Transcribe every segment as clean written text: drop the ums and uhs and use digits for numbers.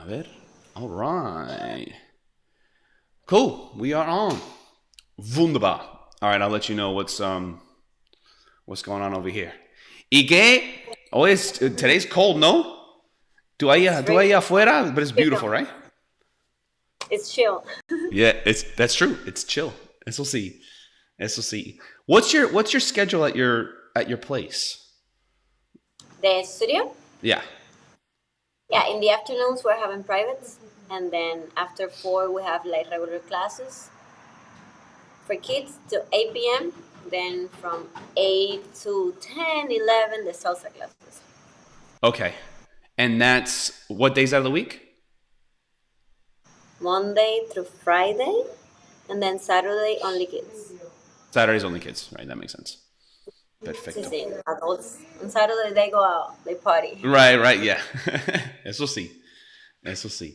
ver. All right. Cool. We are on. Wunderbar. All right, I'll let you know what's going on over here. ¿Y qué? Oh, today's cold, no? It's Tú very ahí afuera, but it's beautiful, chill. right? It's chill. Yeah, that's true. It's chill. Eso sí. Eso sí. What's your schedule at your place? The studio? Yeah. Yeah, in the afternoons we're having privates, and then after 4 we have like regular classes for kids to 8 p.m. Then from 8 to 10, 11, the salsa classes. Okay. And that's what days out of the week? Monday through Friday, and then Saturday only kids. Saturdays only kids, right? That makes sense. Sí, Perfecto. sí, adults. On Saturday they go out, they party. Right, yeah. Eso sí. Eso sí.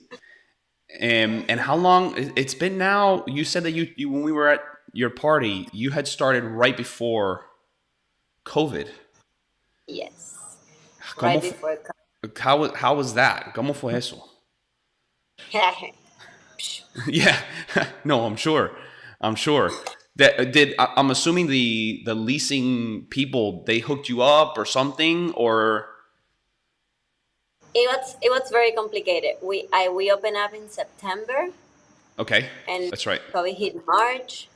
And how long it's been now? You said that you when we were at your party, you had started right before COVID. Yes, ¿Cómo, right before. how was that? ¿Cómo fue eso? Yeah, no, I'm sure. I'm sure. I'm assuming the leasing people, they hooked you up or something, or It was very complicated. We opened up in September, okay, and that's right. COVID hit March.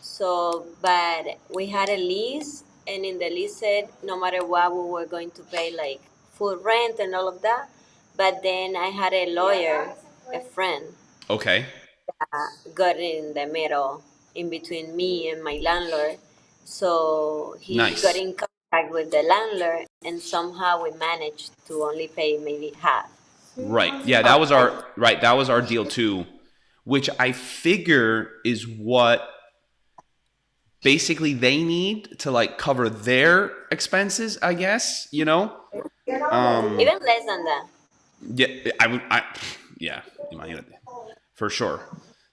So, but we had a lease, and in the lease said no matter what we were going to pay like full rent and all of that. But then I had a lawyer, a friend, Okay, got in the middle in between me and my landlord. So he got nice. in contact with the landlord, and somehow we managed to only pay maybe half. Right. Yeah, that Oh, was our right. That was our deal too, which I figure is what basically they need to like cover their expenses. I guess you know. Um. even less than that. Yeah. I would. Yeah. Imagínate. For sure.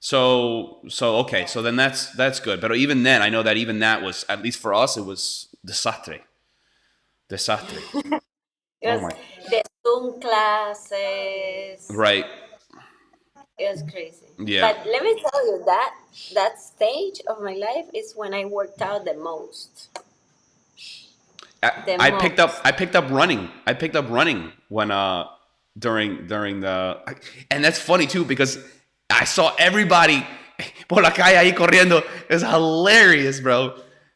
So okay. So then that's good. But even then, I know that even that was, at least for us, it was desastre. Desastre. It Oh was my. the Zoom classes. Right. It was crazy. Yeah. But let me tell you that stage of my life is when I worked out the most. I, The I picked up most. I picked up running. I picked up running when during the, and that's funny too because I saw everybody por la calle ahí corriendo. It was hilarious, bro.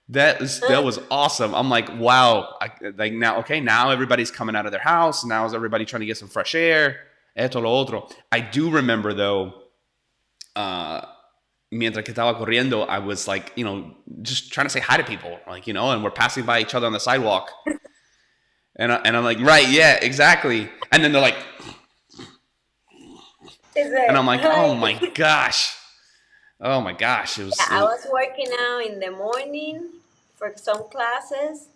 That was awesome. I'm like, wow. Like now, okay, now everybody's coming out of their house. Now is everybody trying to get some fresh air? Esto lo otro. I do remember though. Uh, Mientras que estaba corriendo, I was like, just trying to say hi to people, like, and we're passing by each other on the sidewalk. And I'm like, right, yeah, exactly. And then they're like, Is and it? I'm like, oh my gosh. Oh my gosh. Yeah, I was working out in the morning for some classes,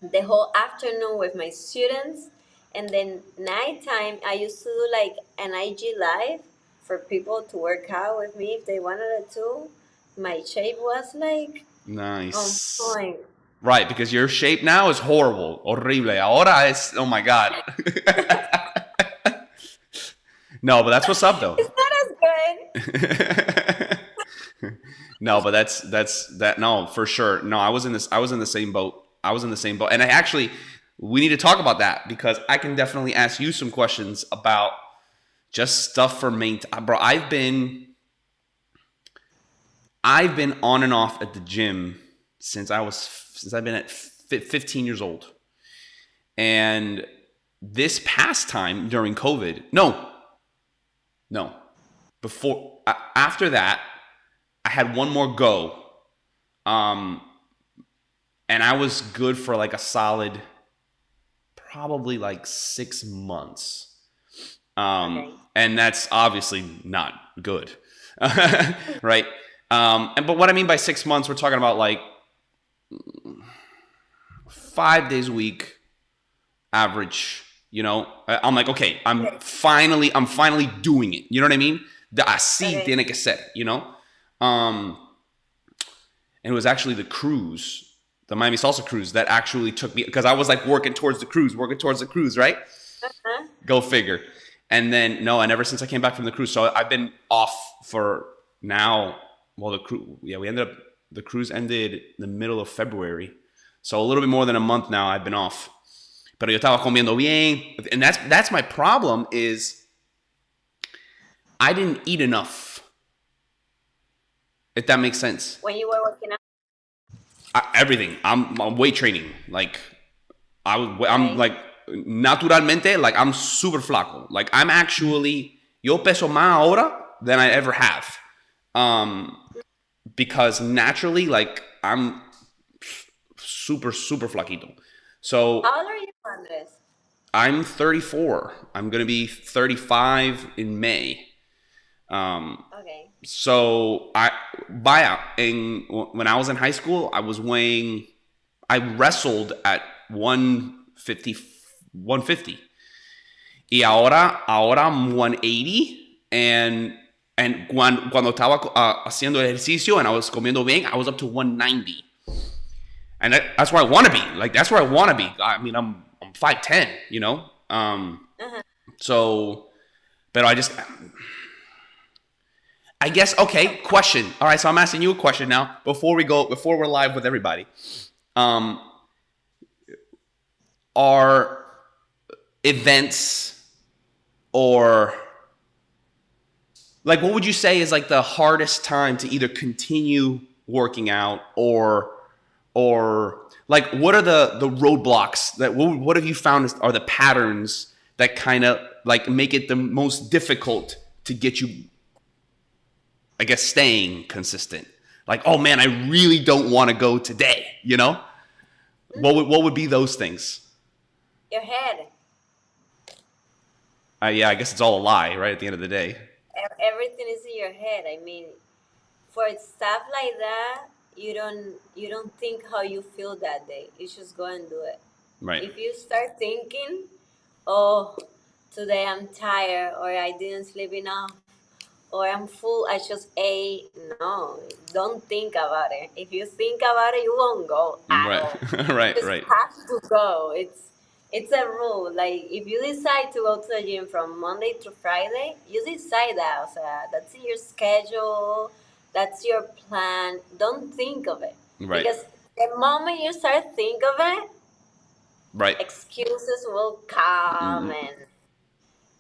the whole afternoon with my students, and then nighttime I used to do like an IG live for people to work out with me if they wanted it to. My shape was like on Nice. point. Right, because your shape now is horrible. Horrible. Ahora es, oh my God. No, but that's what's up though. It's not as good. No, but that's that. No, for sure. No, I was in the same boat. I was in the same boat, and we need to talk about that because I can definitely ask you some questions about just stuff for maintain. Bro, I've been on and off at the gym since I've been at 15 years old, and this past time during COVID, no, before after that, I had one more go. Um, and I was good for like a solid, probably like 6 months. Okay. And that's obviously not good, right? But what I mean by 6 months, we're talking about like 5 days a week average. I'm like, okay, I'm finally doing it. You know what I mean? The así Okay. tiene que ser. Um, and it was actually the cruise, the Miami Salsa cruise, that actually took me, because I was like working towards the cruise, right? Uh-huh. Go figure. And then no, and ever since I came back from the cruise, so I've been off for now. Well, the cruise, yeah, the cruise ended the middle of February, so a little bit more than a month now. I've been off. Pero yo estaba comiendo bien, and that's my problem is I didn't eat enough. If that makes sense. When you were working out, Everything. I'm weight training. Like I'm okay. like naturalmente like I'm super flaco. Like I'm actually yo peso más ahora than I ever have. Because naturally like I'm super flaquito. So How old are you, Andres? I'm 34. I'm gonna be 35 in May. Okay. So when I was in high school, I wrestled at 150, 150. Y ahora I'm 180. And cuando estaba haciendo ejercicio and I was comiendo bien, I was up to 190. And that's where I want to be. Like, that's where I want to be. I mean, I'm 5'10", you know? Uh-huh. So, but I guess, okay, question. All right, so I'm asking you a question now before we're live with everybody. Are events or like what would you say is like the hardest time to either continue working out or like what are the roadblocks that what have you found are the patterns that kind of like make it the most difficult to get you, I guess, staying consistent? Like, oh man, I really don't want to go today, you know? What would be those things? Your head. Yeah, I guess it's all a lie, right? At the end of the day, Everything is in your head. I mean, for stuff like that, you don't think how you feel that day. You just go and do it. right? If you start thinking, oh, today I'm tired, or I didn't sleep enough, or I'm full, I just ate. No, don't think about it. If you think about it, you won't go at Right, all. right, You just right, have to go. It's a rule. Like if you decide to go to the gym from Monday to Friday, you decide that. So that's in your schedule. That's your plan. Don't think of it right, because the moment you start think of it, right. excuses will come Mm,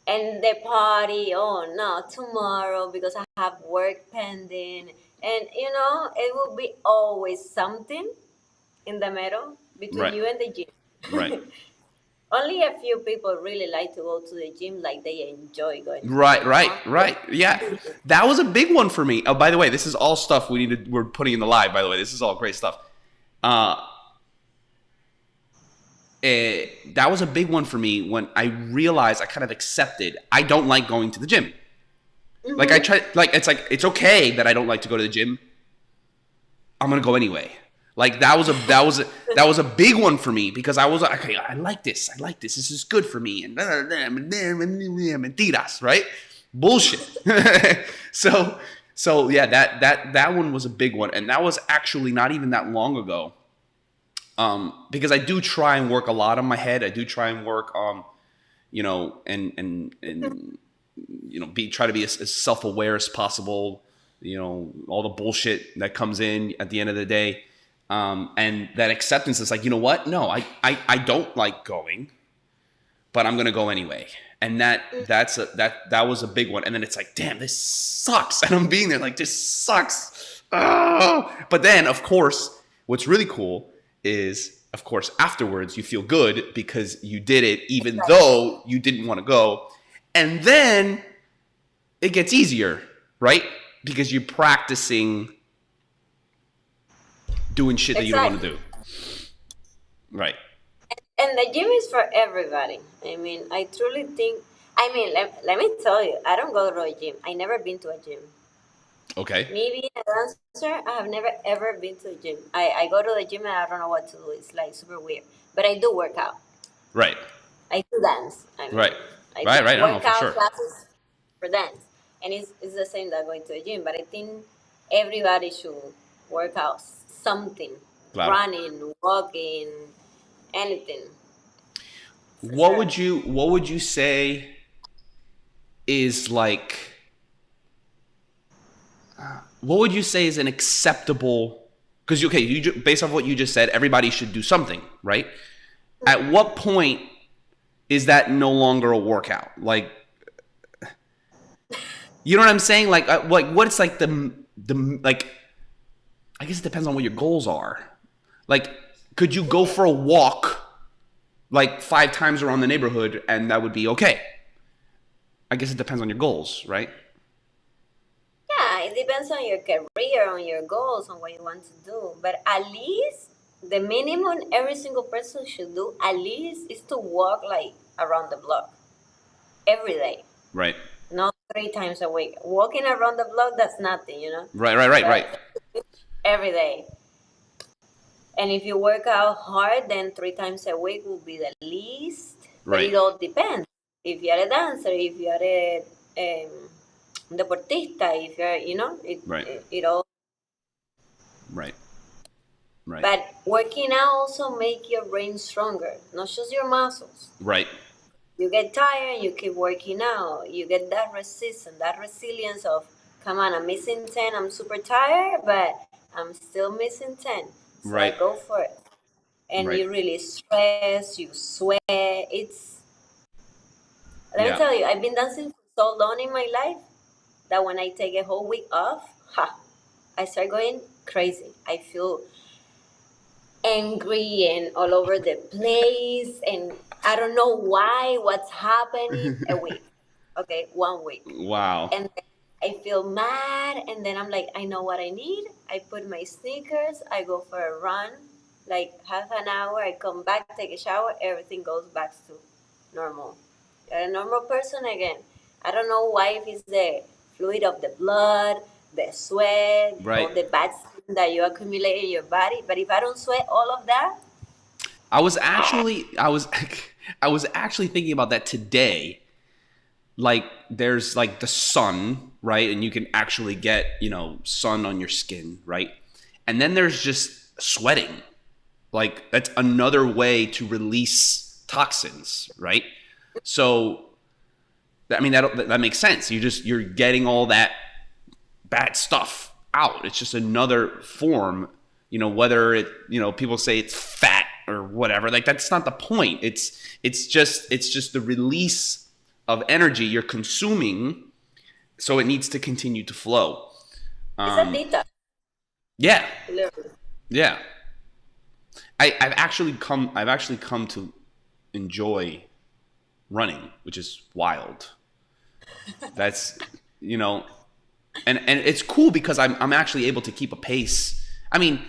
and the party, oh no, tomorrow because I have work pending. And it will be always something in the middle between right, you and the right, gym. Only a few people really like to go to the gym, like they enjoy going to the right, gym. right, right. Yeah, that was a big one for me. Oh, by the way, this is all stuff we're putting in the live. By the way, this is all great stuff. Uh, that was a big one for me when I realized I kind of accepted I don't like going to the gym. Like I Mm-hmm. try, like it's okay that I don't like to go to the gym. I'm gonna go anyway. Like that was a big one for me because I was like, okay, I like this. This is good for me. And mentiras, right? Bullshit. so so yeah, that one was a big one, and that was actually not even that long ago. Because I do try and work a lot on my head. I do try and work, and try to be as self aware as possible. All the bullshit that comes in at the end of the day, and that acceptance is like, you know what? No, I don't like going, but I'm gonna go anyway. And that was a big one. And then it's like, damn, this sucks. And I'm being there like, this sucks. Oh. But then, of course, what's really cool is, of course, afterwards you feel good because you did it, even though you didn't want to go. And then it gets easier, right? Because you're practicing doing shit that you don't want to Exactly. do. Right. And the gym is for everybody. I mean, I truly think. I mean, let me tell you, I don't go to a gym. I never been to a gym. Okay. Me being a dancer, I have never ever been to a gym. I go to the gym and I don't know what to do. It's like super weird. But I do work out. Right. I do dance. I mean, Right. I do Right. Right. I don't know for workout sure. classes for dance. And it's the same that going to a gym. But I think everybody should work out something. Claro. Running, walking, anything. For What sure. would you say is like, what would you say is an acceptable? Because okay, based off what you just said, everybody should do something, right? At what point is that no longer a workout? Like, you know what I'm saying? Like what's like the like? I guess it depends on what your goals are. Like, could you go for a walk like 5 times around the neighborhood and that would be okay? I guess it depends on your goals, right? Yeah, it depends on your career, on your goals, on what you want to do. But at least the minimum every single person should do at least is to walk like around the block every day, Right. not 3 times a week. Walking around the block, that's nothing, you know. Right. But every day. And if you work out hard, then 3 times a week will be the least. But Right. it all depends. If you're a dancer, if you're a deportista, if you're, you know, Right. it all. Right. Right. But working out also make your brain stronger, not just your muscles. Right. You get tired, you keep working out. You get that resistance, that resilience of, come on, I'm missing 10, I'm super tired, but I'm still missing 10. So I Right. go for it. And Right. you really stress, you sweat. Let me Yeah. tell you, I've been dancing for so long in my life that when I take a whole week off, I start going crazy. I feel angry and all over the place, and I don't know why, what's happening. A week, okay, 1 week, Wow. and then I feel mad, and then I'm like, I know what I need. I put my sneakers, I go for a run, like half an hour. I come back, take a shower, everything goes back to normal. You're a normal person again. I don't know why, if it's the fluid of the blood, the sweat, Right. all the bad stuff that you accumulate in your body. But if I don't sweat all of that, I was actually I was I was actually thinking about that today. Like there's like the sun, right? And you can actually get, sun on your skin, right? And then there's just sweating. Like that's another way to release toxins, right? So I mean that makes sense. You're getting all that bad stuff out. It's just another form, whether people say it's fat or whatever. Like that's not the point. It's just the release of energy you're consuming, so it needs to continue to flow. it's a detox, Yeah, literally. yeah. I've actually come to enjoy running, which is wild. That's and it's cool because I'm actually able to keep a pace. I mean,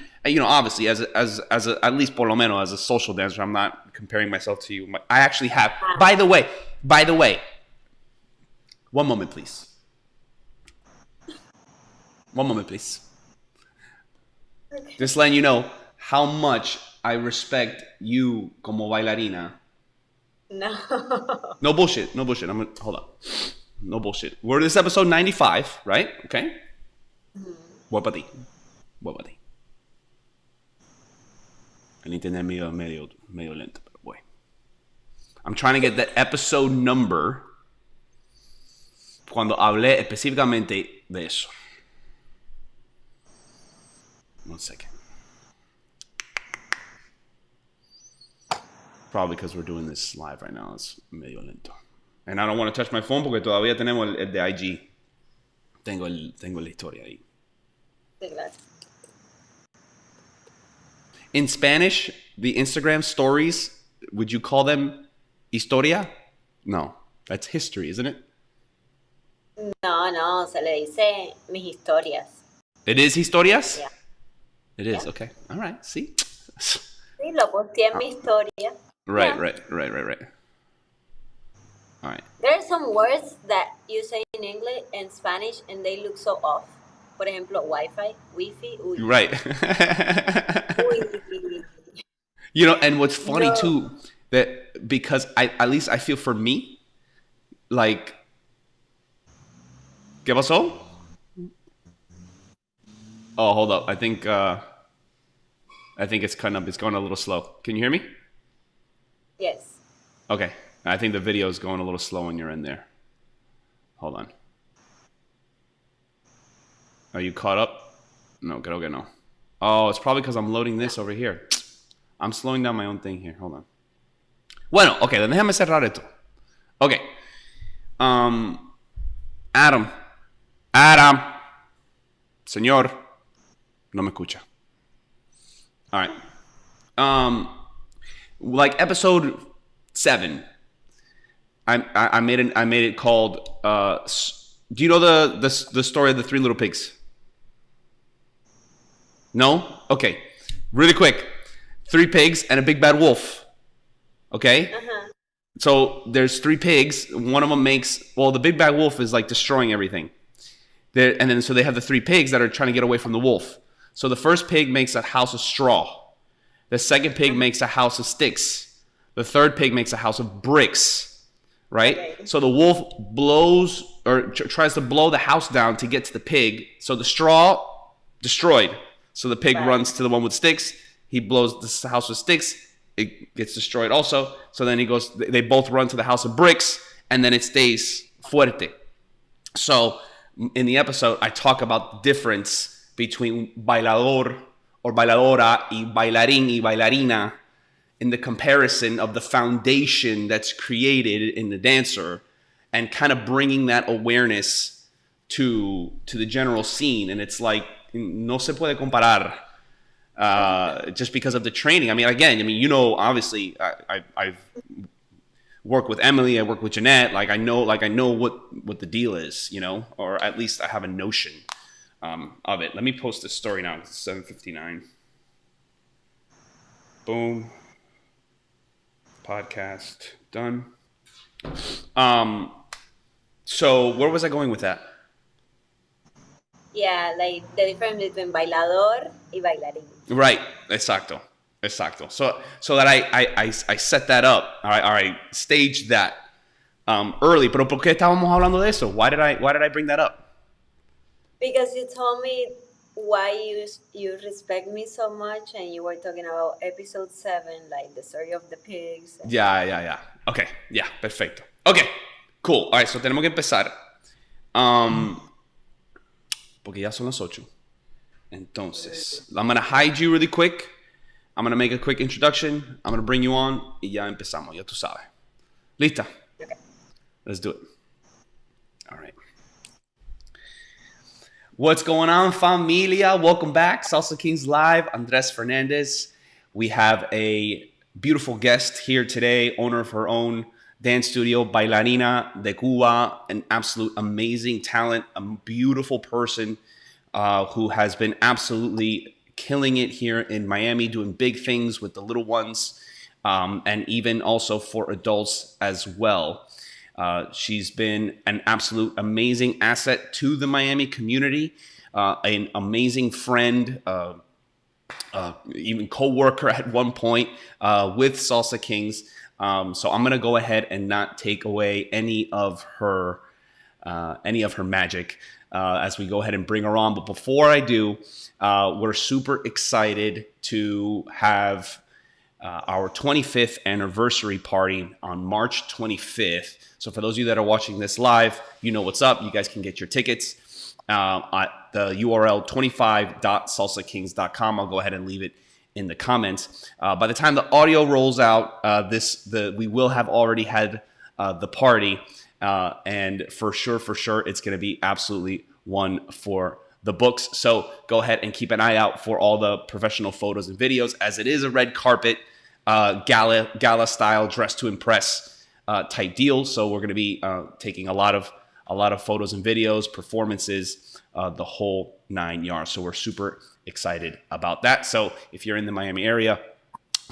obviously as a, at least por lo menos as a social dancer, I'm not comparing myself to you. I actually have. By the way, one moment, please. One moment, please. Okay. Just letting you know how much I respect you como bailarina. No. No bullshit. No bullshit. Hold up. No bullshit. We're this episode 95, right? Okay. Voy para ti. Voy para ti. El internet medio lento, pero voy. I'm trying to get the episode number cuando hablé específicamente de eso. One second. Probably because we're doing this live right now. It's medio lento. And I don't want to touch my phone porque todavía tenemos el de IG. Tengo la historia ahí. In Spanish, the Instagram stories, would you call them historia? No, that's history, isn't it? No, se le dice mis historias. It is historias? Yeah. It is, Yeah. okay. All right, see? Sí, lo posteé en mi historia. Right, Yeah. right. All right. There are some words that you say in English and Spanish and they look so off. Por ejemplo, Wi-Fi, Wi-Fi, uy. Right. Uy. And what's funny No. too, that because at least I feel for me, like, ¿qué pasó? Oh, hold up. I think it's going a little slow. Can you hear me? Yes. Okay. I think the video is going a little slow on your end there. Hold on. Are you caught up? No, creo que no. Oh, it's probably because I'm loading this over here. I'm slowing down my own thing here. Hold on. Bueno, ok, déjame cerrar esto. Ok. Adam. Adam. Señor. No me escucha. All right. Like episode 7, I made it called. Do you know the story of the Three Little Pigs? No. Okay. Really quick. 3 pigs and a big bad wolf. Okay. So there's 3 pigs. One of them makes. Well, the big bad wolf is like destroying everything. And then so they have the 3 pigs that are trying to get away from the wolf. So the first pig makes a house of straw. The second pig makes a house of sticks. The third pig makes a house of bricks, right? Okay. So the wolf blows or tries to blow the house down to get to the pig. So the straw destroyed. So the pig runs to the one with sticks. He blows the house with sticks. It gets destroyed also. So then he goes. They both run to the house of bricks, and then it stays fuerte. So in the episode, I talk about the difference between bailador or bailadora y bailarín y bailarina in the comparison of the foundation that's created in the dancer and kind of bringing that awareness to the general scene. And it's like, no se puede comparar just because of the training. I mean, again, you know, obviously I've worked with Emily, I work with Jeanette. I know what the deal is, you know, or at least I have a notion of it. Let me post this story now. It's 7:59. Boom. Podcast done. So where was I going with that? Yeah, like the difference between bailador y bailarín. Right. Exacto. So that I set that up. I staged that early. Pero ¿por qué estábamos hablando de eso? Why did I bring that up? Because you told me why you respect me so much, and you were talking about episode 7, like the story of the pigs. Yeah. Okay, yeah, perfecto. Okay, cool. All right, so tenemos que empezar. Porque ya son las 8. Entonces, I'm going to hide you really quick. I'm going to make a quick introduction. I'm going to bring you on. Y ya empezamos, ya tú sabes. ¿Lista? Okay. Let's do it. All right. What's going on, familia? Welcome back. Salsa Kings Live. Andres Fernandez. We have a beautiful guest here today, owner of her own dance studio, Bailarina de Cuba, an absolute amazing talent, a beautiful person who has been absolutely killing it here in Miami, doing big things with the little ones, and even also for adults as well. She's been an absolute amazing asset to the Miami community, an amazing friend, even co-worker at one point with Salsa Kings. So I'm gonna go ahead and not take away any of her magic as we go ahead and bring her on. But before I do, we're super excited to have our 25th anniversary party on March 25th. So for those of you that are watching this live, you know what's up. You guys can get your tickets at the URL 25.salsakings.com. I'll go ahead and leave it in the comments. By the time the audio rolls out, we will have already had the party, and for sure, it's going to be absolutely one for the books. So go ahead and keep an eye out for all the professional photos and videos, as it is a red carpet gala style, dress to impress type deal. So we're going to be taking a lot of photos and videos, performances, the whole 9 yards. So we're super excited about that. So if you're in the Miami area,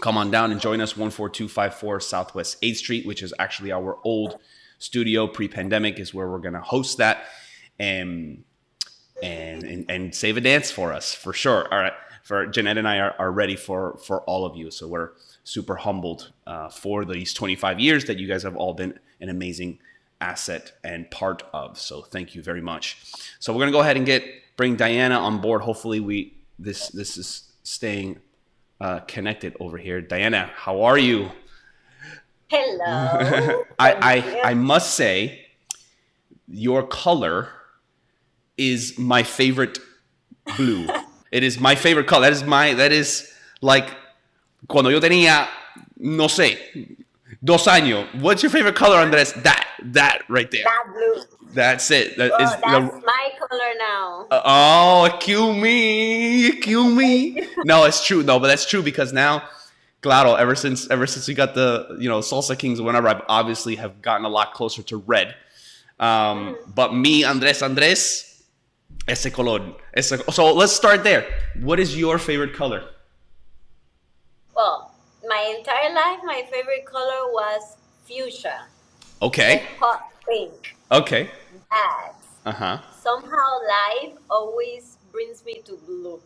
come on down and join us. 14254 Southwest 8th Street, which is actually our old studio pre-pandemic, is where we're going to host that and save a dance for us, for sure. All right. For Jeanette and I are ready for all of you. So we're super humbled for these 25 years that you guys have all been an amazing asset and part of. So thank you very much. So we're going to go ahead and bring Dyanna on board. Hopefully this is staying connected over here. Dyanna, how are you? Hello. I must say, your color is my favorite blue. It is my favorite color. That is like cuando yo tenía, no sé, 2 años. What's your favorite color, Andres? That right there. That blue. That's it. That Well, is that's the. my color now. Oh, cue me, cue me. No, it's true. No, but that's true because now, claro, ever since we got the Salsa Kings or whatever, I've obviously have gotten a lot closer to red. But me, Andres, ese color. So let's start there. What is your favorite color? Well, my entire life, my favorite color was fuchsia, Okay. like hot pink. Okay. But Uh huh. somehow life always brings me to blue,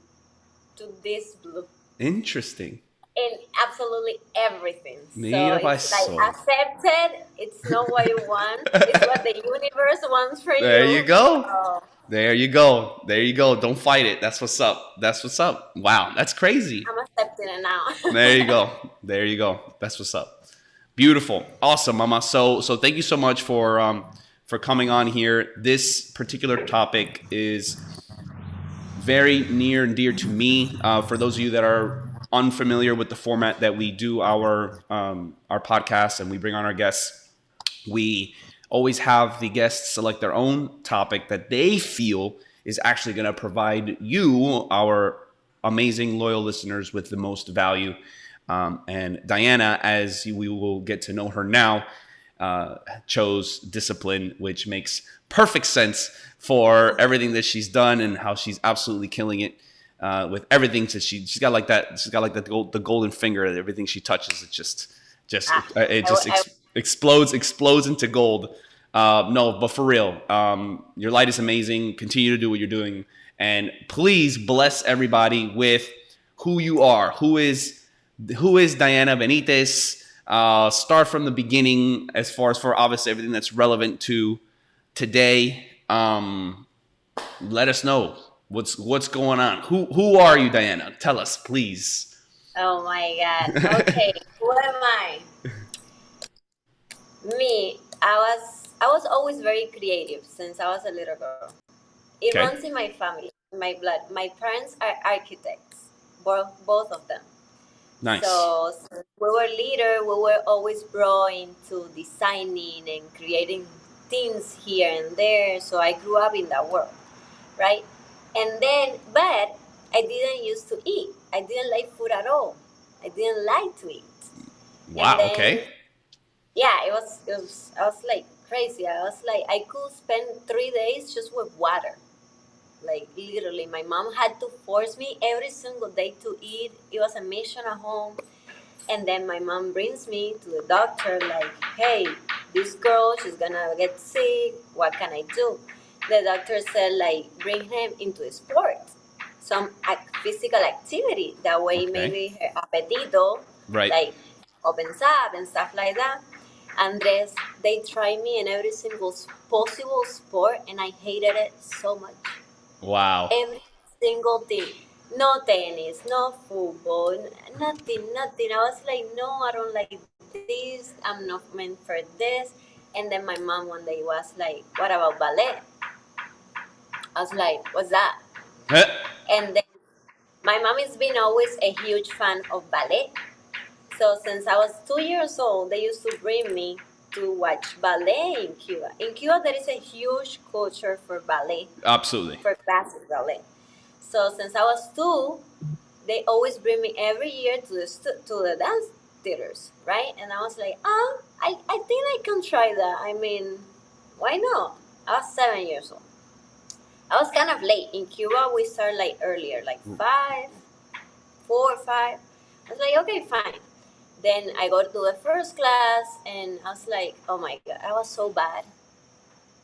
to this blue, Interesting. in absolutely everything. So Mira pa it's like eso. accepted. It's not what you want. It's what the universe wants for There you you. go. So There you go. There you go. Don't fight it. That's what's up. That's what's up. Wow, that's crazy. I'm accepting it now. There you go. There you go. That's what's up. Beautiful. Awesome, Mama. So thank you so much for coming on here. This particular topic is very near and dear to me. For those of you that are unfamiliar with the format that we do our podcast and we bring on our guests, we always have the guests select their own topic that they feel is actually going to provide you, our amazing loyal listeners, with the most value. And Dyanna, as we will get to know her now, chose discipline, which makes perfect sense for everything that she's done and how she's absolutely killing it with everything. So she's got like that. She's got like the golden finger. Everything she touches, it just I explodes into gold. No, but for real, your light is amazing. Continue to do what you're doing, and please bless everybody with who you are. Who is Dyanna Benitez? Start from the beginning as far as for obviously everything that's relevant to today. Let us know what's going on. Who are you, Dyanna? Tell us, please. Oh my God. Okay, who am I? Me, I was always very creative since I was a little girl. It Okay. runs in my family, in my blood. My parents are architects, both of them. Nice. So since we were little, we were always brought into designing and creating things here and there. So I grew up in that world, right? And then, but I didn't used to eat. I didn't like food at all. I didn't like to eat. And Wow. then, Okay. yeah, it was. I was like crazy. I was like, I could spend 3 days just with water. Like literally, my mom had to force me every single day to eat. It was a mission at home. And then my mom brings me to the doctor, like, hey, this girl, she's gonna get sick. What can I do? The doctor said, like, bring him into sport, some physical activity. That way, Okay. maybe her appetito, Right. like, opens up and stuff like that. Andres, they tried me in every single possible sport, and I hated it so much. Wow. Every single thing. No tennis, no football, nothing, nothing. I was like, no, I don't like this. I'm not meant for this. And then my mom one day was like, what about ballet? I was like, what's that? Huh? And then my mom has been always a huge fan of ballet. So since I was 2 years old, they used to bring me to watch ballet in Cuba. In Cuba, there is a huge culture for ballet, Absolutely. for classic ballet. So since I was two, they always bring me every year to the dance theaters, right? And I was like, I think I can try that. I mean, why not? I was 7 years old. I was kind of late. In Cuba, we start like earlier, like 5, 4, 5. I was like, okay, fine. Then I go to the first class, and I was like, oh my God, I was so bad.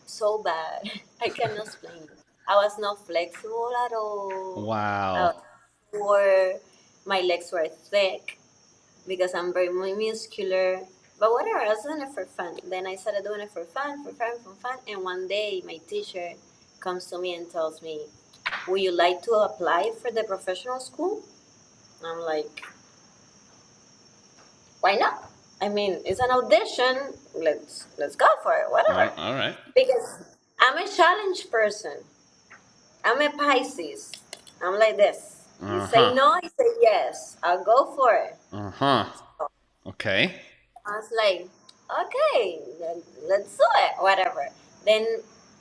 So bad. I cannot explain it. I was not flexible at all. I Wow. was poor. My legs were thick because I'm very muscular. But whatever, I was doing it for fun. Then I started doing it for fun, for fun, for fun. And one day, my teacher comes to me and tells me, "Would you like to apply for the professional school?" And I'm like, "Why not? I mean, it's an audition. Let's go for it. Whatever." All right. Because I'm a challenge person. I'm a Pisces. I'm like this. You say Uh-huh. no, I say yes. I'll go for it. Uh-huh. Okay. I was like, okay, then let's do it, whatever. Then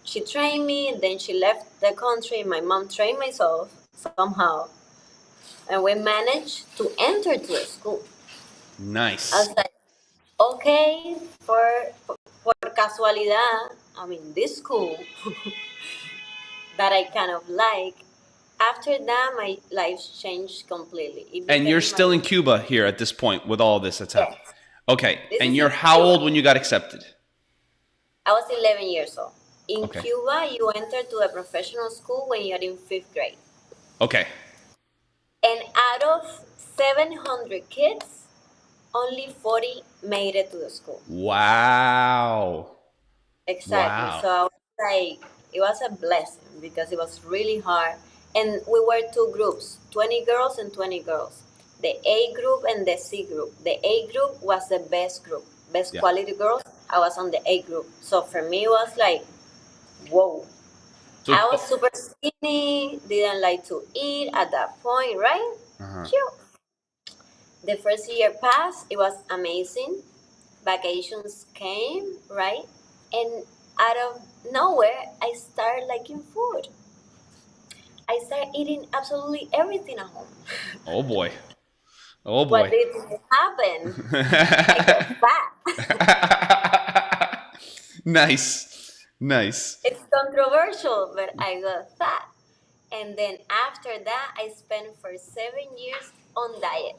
she trained me, then she left the country. My mom trained myself somehow, and we managed to enter to a school. I Nice. was like, okay, por casualidad, I'm in this school that I kind of like. After that, my life changed completely. It And you're became still my in Cuba here at this point with all this that's happened. yes. Okay. This And is you're in how Cuba. old when you got accepted? I was 11 years old. In Okay. Cuba, you enter to a professional school when you're in fifth grade. Okay. And out of 700 kids, only 40 made it to the school. Wow. Exactly. Wow. So I was like, it was a blessing because it was really hard. And we were two groups, 20 girls and 20 girls. The A group and the C group. The A group was the best group, best Yeah. quality girls. I was on the A group. So for me, it was like, whoa. So I was super skinny, didn't like to eat at that point, right? uh-huh. Phew. The first year passed, it was amazing. Vacations came, right? And out of nowhere, I started liking food. I started eating absolutely everything at home. Oh boy. Oh What boy. did happen? I got fat. Nice. Nice. It's controversial, but I got fat. And then after that, I spent for 7 years on diet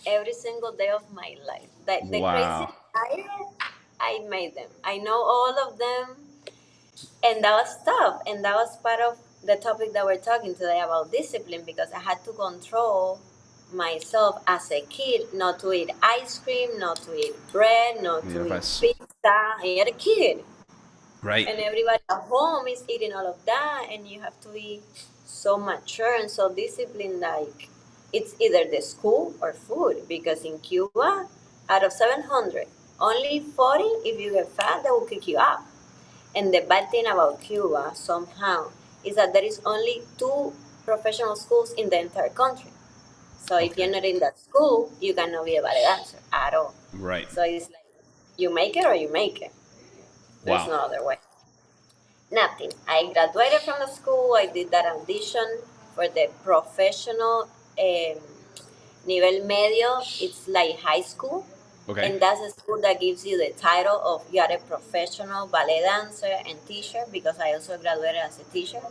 every single day of my life. Like the crazy Wow. diet, I made them. I know all of them, and that was tough. And that was part of the topic that we're talking today about discipline because I had to control myself as a kid not to eat ice cream, not to eat bread, not to eat Universe. pizza. And you're a kid, Right. and everybody at home is eating all of that, and you have to be so mature and so disciplined. Like it's either the school or food because in Cuba, out of 700, only 40, if you get fat, they will kick you out. And the bad thing about Cuba somehow is that there is only two professional schools in the entire country. So if you're Okay. not in that school, you cannot be a ballet dancer at all. Right. So it's like you make it or you make it. There's Wow. no other way. Nothing. I graduated from the school. I did that audition for the professional nivel medio. It's like high school, Okay. and that's a school that gives you the title of you are a professional ballet dancer and teacher. Because I also graduated as a teacher.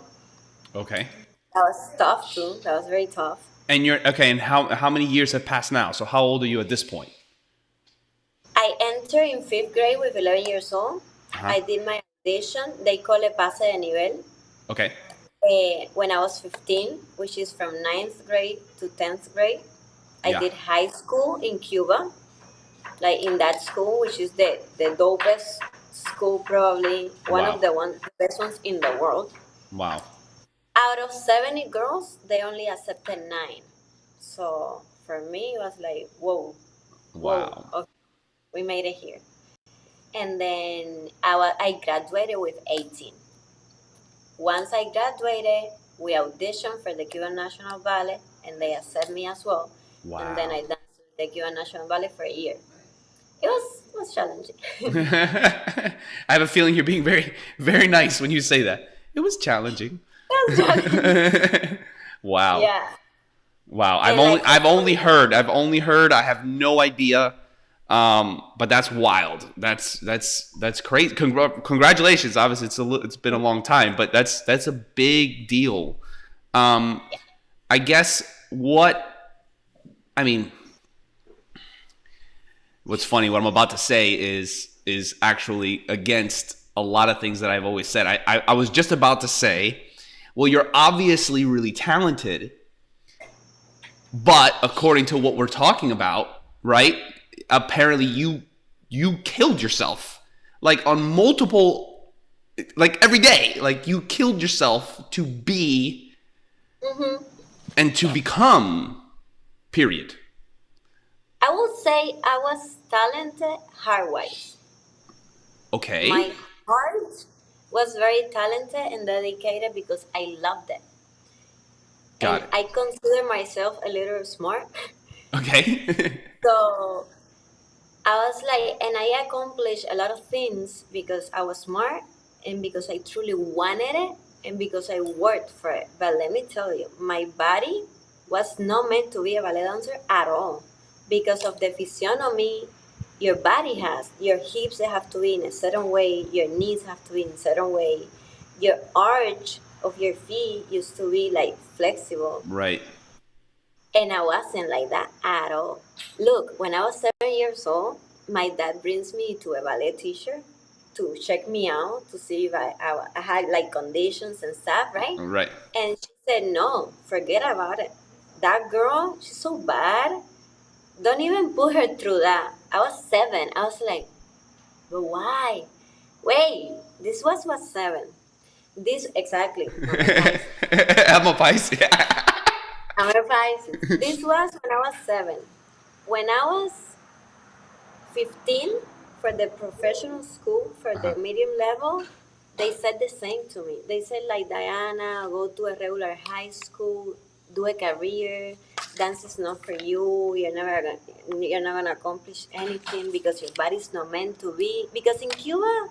Okay. That was tough too. That was very tough. And you're okay, and how many years have passed now? So how old are you at this point? I entered in fifth grade with 11 years old. Uh-huh. I did my audition. They call it pase de nivel. Okay. When I was 15, which is from ninth grade to 10th grade. I Yeah. did high school in Cuba, like in that school, which is the dopest school, probably Wow. the best ones in the world. Wow. Out of 70 girls, they only accepted nine. So for me, it was like, whoa, whoa, Wow. okay, we made it here. And then I graduated with 18. Once I graduated, we auditioned for the Cuban National Ballet, and they accepted me as well. And then Wow. I danced with the Cuban National Ballet for a year. It was challenging. I have a feeling you're being very, very nice when you say that. It was challenging. It was challenging. Wow. Yeah. Wow. I've And only like I've only heard. I've only heard. I have no idea. But that's wild. That's crazy. Congratulations. Obviously, it's been a long time, but that's a big deal. Um, I guess what I mean. What's funny? What I'm about to say is actually against a lot of things that I've always said. I was just about to say, well, you're obviously really talented, but according to what we're talking about, right? Apparently you killed yourself like on multiple like every day. Like you killed yourself to be hmm and to become period. I would say I was talented heart wise. Okay. My heart was very talented and dedicated because I loved it. Got And it. I consider myself a little smart. Okay. So I was like, and I accomplished a lot of things because I was smart and because I truly wanted it and because I worked for it. But let me tell you, my body was not meant to be a ballet dancer at all because of the physiognomy your body has. Your hips, they have to be in a certain way, your knees have to be in a certain way, your arch of your feet used to be like flexible. Right. And I wasn't like that at all. Look, when I was 7 years old, my dad brings me to a ballet teacher to check me out to see if I had like conditions and stuff, right? Right. And she said, no, forget about it. That girl, she's so bad. Don't even put her through that. I was 7. I was like, but why? Wait, this was 7. This, exactly, I'm a Pisces. I'm a Pisces. I'm a Pisces. This was when I was 7. When I was 15 for the professional school for Uh-huh. the medium level, they said the same to me. They said like, Diana, go to a regular high school, do a career. Dance is not for you. You're not gonna accomplish anything because your body's not meant to be. Because in Cuba,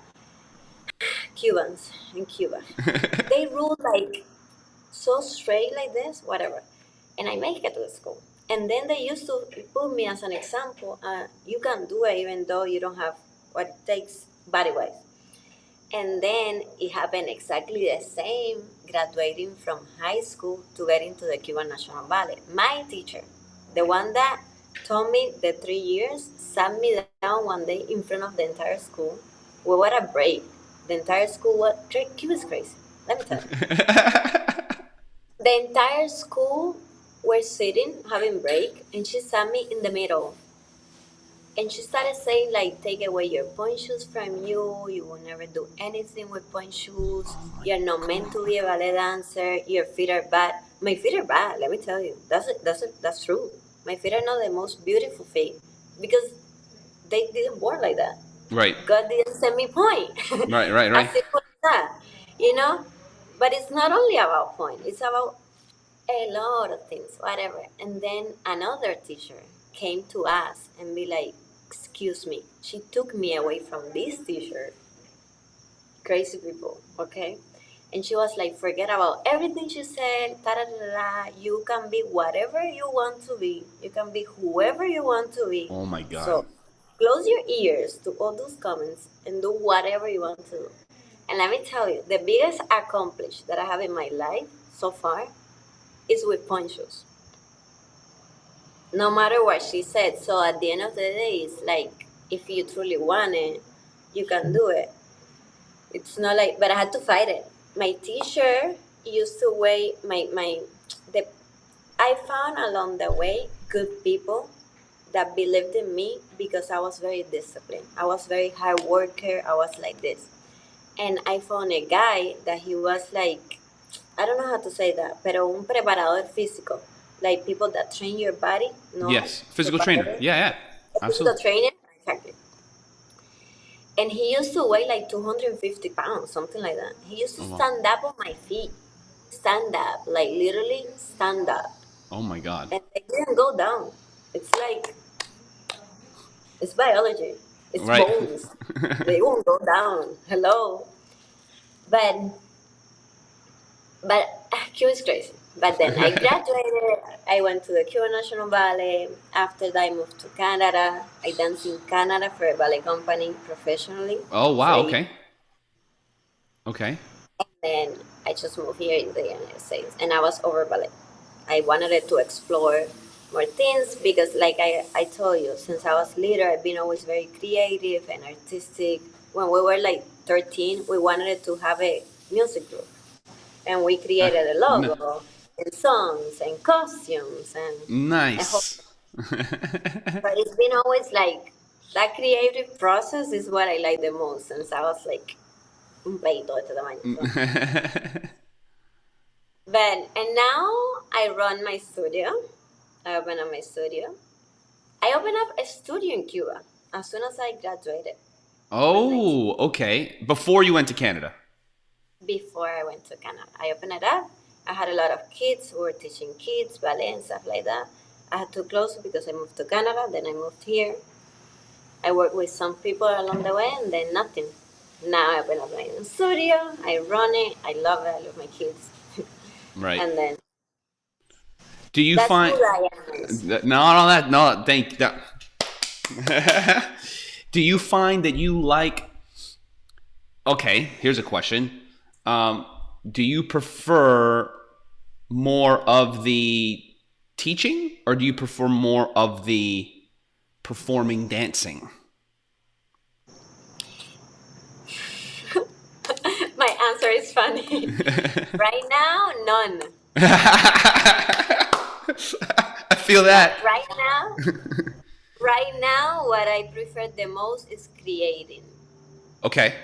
Cubans in Cuba, they rule like so straight like this, whatever. And I make it to the school. And then they used to put me as an example. You can do it even though you don't have what it takes body wise. And then it happened exactly the same, graduating from high school to get into the Cuban National Ballet. My teacher, the one that taught me the 3 years, sat me down one day in front of the entire school. We were a break. The entire school was, Cuba's crazy. Let me tell you. The entire school were sitting, having break, and she sat me in the middle. And she started saying, like, take away your point shoes from you. You will never do anything with point shoes. Oh my You're not meant to be a ballet dancer. Your feet are bad. My feet are bad, let me tell you. That's true. My feet are not the most beautiful feet because they didn't born like that. Right. God didn't send me point. Right. Right. As Right. simple as that, you know? But it's not only about point. It's about a lot of things, whatever. And then another teacher came to us and be like, excuse me. She took me away from this teacher. Crazy people, okay? And she was like, forget about everything she said. Ta da da da. You can be whatever you want to be. You can be whoever you want to be. Oh my God. So close your ears to all those comments and do whatever you want to do. And let me tell you, the biggest accomplish that I have in my life so far is with ponchos. No matter what she said. So at the end of the day, it's like if you truly want it, you can do it. It's not like, but I had to fight it. My teacher used to weigh the. I found along the way good people that believed in me because I was very disciplined. I was very hard worker. I was like this, and I found a guy that he was like, I don't know how to say that, pero un preparador físico, like people that train your body, no Yes. Physical trainer. preparador, Yeah. Yeah. a physical Absolutely. trainer, exactly. And he used to weigh like 250 pounds, something like that. He used to Oh well. stand up on my feet, stand up, like literally stand up, Oh my God. and they didn't go down. It's like it's biology, it's Right. bones. They won't go down. Hello, but But Cuba is crazy. But then I graduated. I went to the Cuba National Ballet. After that, I moved to Canada. I danced in Canada for a ballet company professionally Oh for wow. a year. Okay. Okay. Then I just moved here in the United States, and I was over ballet. I wanted it to explore more things because, like I told you, since I was little, I've been always very creative and artistic. When we were like 13, we wanted to have a music group and we Uh, created a n- logo and songs and costumes and a whole. nice. But it's been always like that creative process is what I like the most since I was like un peito de este tamaño. So. But and now I run my studio. I open up my studio. I opened up a studio in Cuba as soon as I graduated. When 19. Oh, okay. Before you went to Canada. before I went to Canada. I opened it up. I had a lot of kids who were teaching kids ballet and stuff like that. I had to close it because I moved to Canada. Then I moved here. I worked with some people along the way, and then nothing. Now I open up my own studio. I run it. I love it. I love my kids. Right. And then Do you that's who find I am. no, thank that. Do you find that you like? Okay, here's a question. Do you prefer more of the teaching, or do you prefer more of the performing dancing? My answer is funny. Right now, none. I feel that. But right now, what I prefer the most is creating. Okay.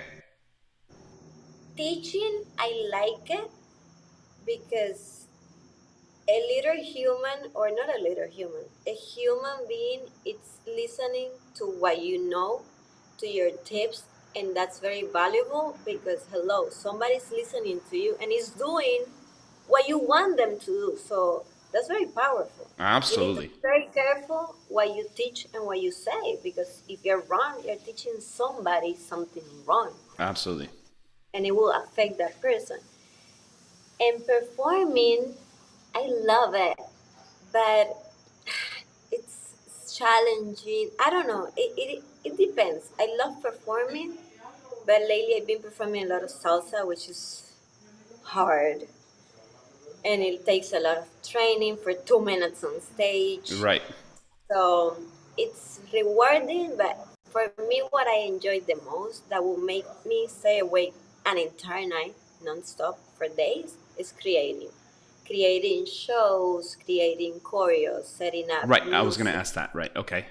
Teaching, I like it because a little human, or not a little human, a human being, it's listening to what you know, to your tips, and that's very valuable because hello, somebody's listening to you and is doing what you want them to do. So that's very powerful. You need to Absolutely. be very careful what you teach and what you say, because if you're wrong, you're teaching somebody something wrong, Absolutely. and it will affect that person. And performing, I love it, but it's challenging. I don't know. It depends. I love performing, but lately I've been performing a lot of salsa, which is hard, and it takes a lot of training for 2 minutes on stage. Right. So it's rewarding, but for me, what I enjoy the most that will make me stay awake an entire night nonstop for days is creating. Creating shows, creating choreos, setting up Right. I was going to music, ask that. Right. Okay.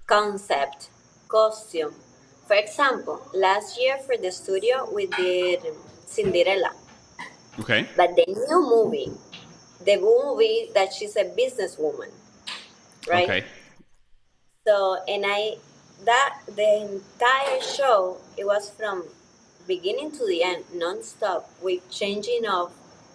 concept, costume. For example, last year for the studio, we did Cinderella, Okay. but the movie that she's a businesswoman, right? Okay. So, and that the entire show, it was from beginning to the end, non-stop, with changing of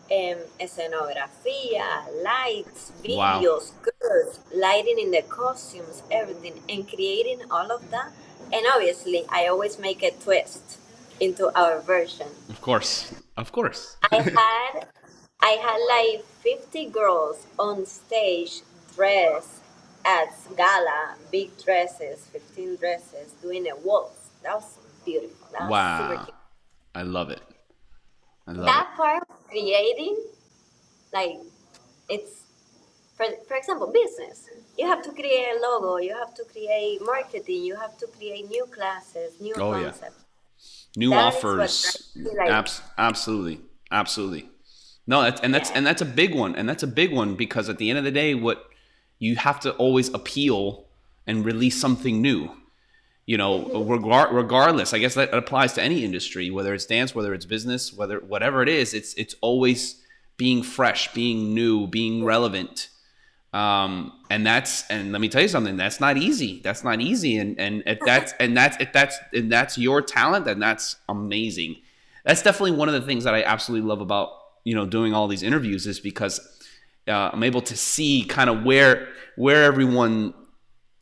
escenografía, lights, Wow. videos, girls, lighting in the costumes, everything, and creating all of that. And obviously, I always make a twist into our version. Of course. Of course. I had I had like 50 girls on stage dressed as gala, big dresses, 15 dresses, doing a waltz. That was beautiful. That was super Wow. cute. I love it. I love it. That part of creating, like, it's, for example, business. You have to create a logo, you have to create marketing, you have to create new classes, new Oh yeah. concepts. New That is what offers. drives me, like, Absolutely. Absolutely. No, yeah. that's a big one. And that's a big one because at the end of the day, what you have to always appeal and release something new. You know, regardless, I guess that applies to any industry, whether it's dance, whether it's business, whatever it is, it's always being fresh, being new, being relevant. And let me tell you something, that's not easy. That's not easy. And if that's your talent, then that's amazing. That's definitely one of the things that I absolutely love about, doing all these interviews is because I'm able to see kind of where everyone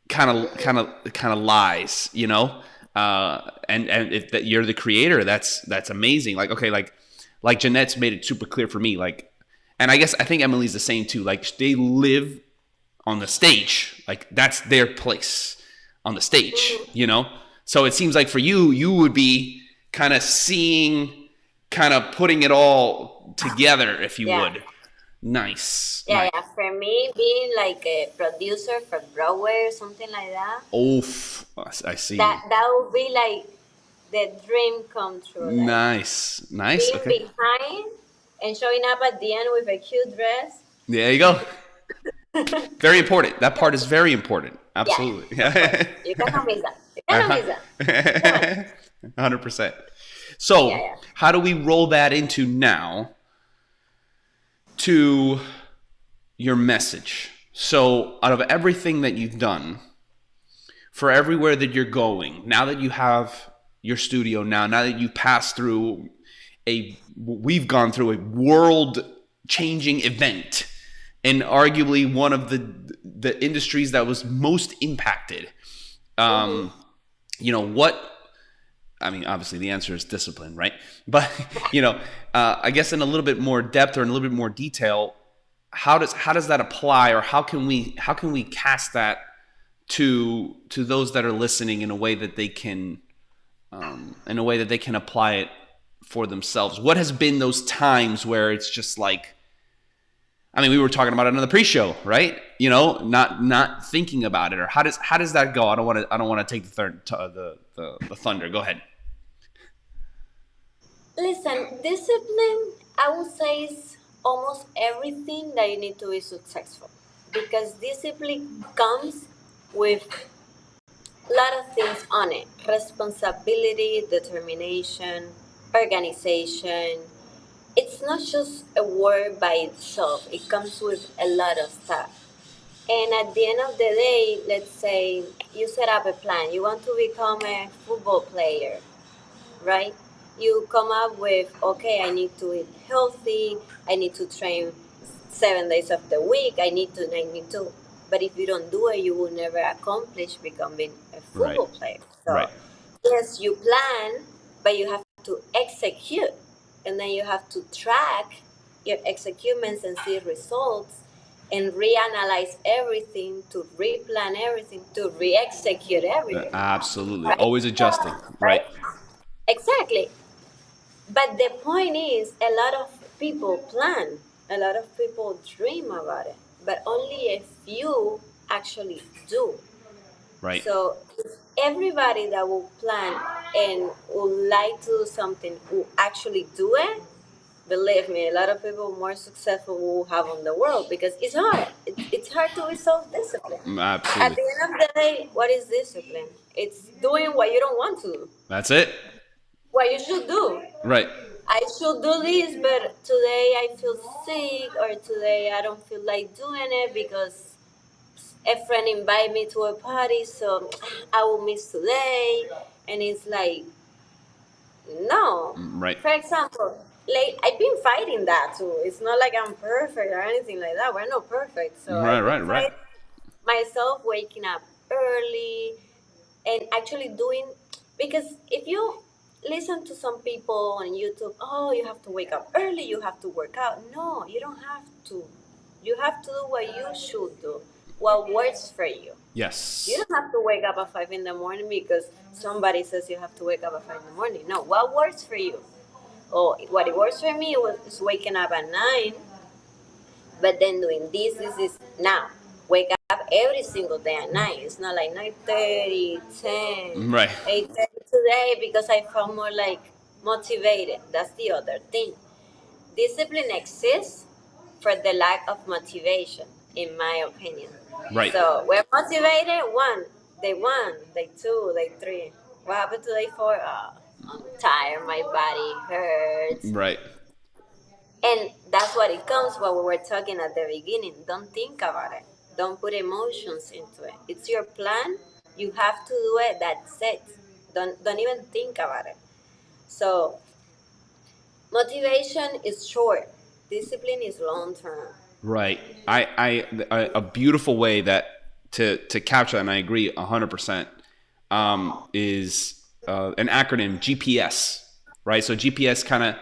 kind of lies, and if that you're the creator, that's amazing. Like, okay, like Jeanette's made it super clear for me, like, and I think Emily's the same too. Like, they live on the stage, like that's their place on the stage, So it seems like for you would be kind of seeing, kind of putting it all together, if you Yeah. would. Nice. Yeah, yeah. For me, being like a producer for Broadway or something like that, Oof, I see. that would be like the dream come true. Like Nice. being Okay. behind and showing up at the end with a cute dress. There you go. Very important. That part is very important. Yeah, Absolutely. of course. You cannot miss that. You cannot miss that. Come on. 100%. Yeah, So, yeah. how do we roll that into now to your message? So, out of everything that you've done, for everywhere that you're going, now that you have your studio now that you pass through we've gone through a world changing event, and arguably one of the industries that was most impacted. Mm-hmm. You know what? I mean, obviously the answer is discipline, right? But you know, I guess in a little bit more depth or in a little bit more detail, how does that apply, or how can we cast that to those that are listening in a way that they can apply it for themselves? What has been those times where it's just like, I mean, we were talking about it on the pre-show, right? You know, not thinking about it, or how does that go? I don't want to take the thunder. Go ahead. Listen, discipline, I would say, is almost everything that you need to be successful. Because discipline comes with a lot of things on it: responsibility, determination, organization. It's not just a word by itself, it comes with a lot of stuff. And at the end of the day, let's say you set up a plan, you want to become a football player, right? You come up with, okay, I need to eat healthy, I need to train 7 days of the week, I need to. But if you don't do it, you will never accomplish becoming a Right. football player. Right. So, yes, you plan, but you have to execute. And then you have to track your executions and see results and reanalyze everything, to replan everything, to re-execute everything, Absolutely. right? Always adjusting. Right. Right? Exactly. But the point is, a lot of people plan, a lot of people dream about it, but only a few actually do. Right. So, if everybody that will plan and would like to do something will actually do it, believe me, a lot of people more successful will have on the world, because it's hard. It's hard to be self-disciplined. At Absolutely. the end of the day, what is discipline? It's doing what you don't want to do, That's it. what you should do. Right. I should do this, but today I feel sick, or today I don't feel like doing it because a friend invited me to a party, so I will miss today. And it's like, no. Right. For example, like, I've been fighting that too. It's not like I'm perfect or anything like that. We're not perfect. So Right. I've been Right. Right. fighting myself, waking up early, and actually doing, because if you listen to some people on YouTube, oh, you have to wake up early, you have to work out. No, you don't have to. You have to do what you should do, what works for you. You Yes. don't have to wake up at 5 in the morning because somebody says you have to wake up at 5 in the morning. No, what works for you? Oh, what it works for me was waking up at 9, but then doing this now. Wake up every single day at 9. It's not like 9:30, 10, Right. 8:30 today because I felt more like motivated. That's the other thing. Discipline exists for the lack of motivation, in my opinion. Right. So we're motivated, day 1, day 2, day 3. What happened to day 4? Oh, I'm tired, my body hurts. Right. And that's what it comes, what we were talking at the beginning. Don't think about it. Don't put emotions into it. It's your plan. You have to do it. That's it. Don't even think about it. So motivation is short. Discipline is long term. Right. A beautiful way that to capture that, and I agree 100%, is an acronym GPS. Right. So GPS kind of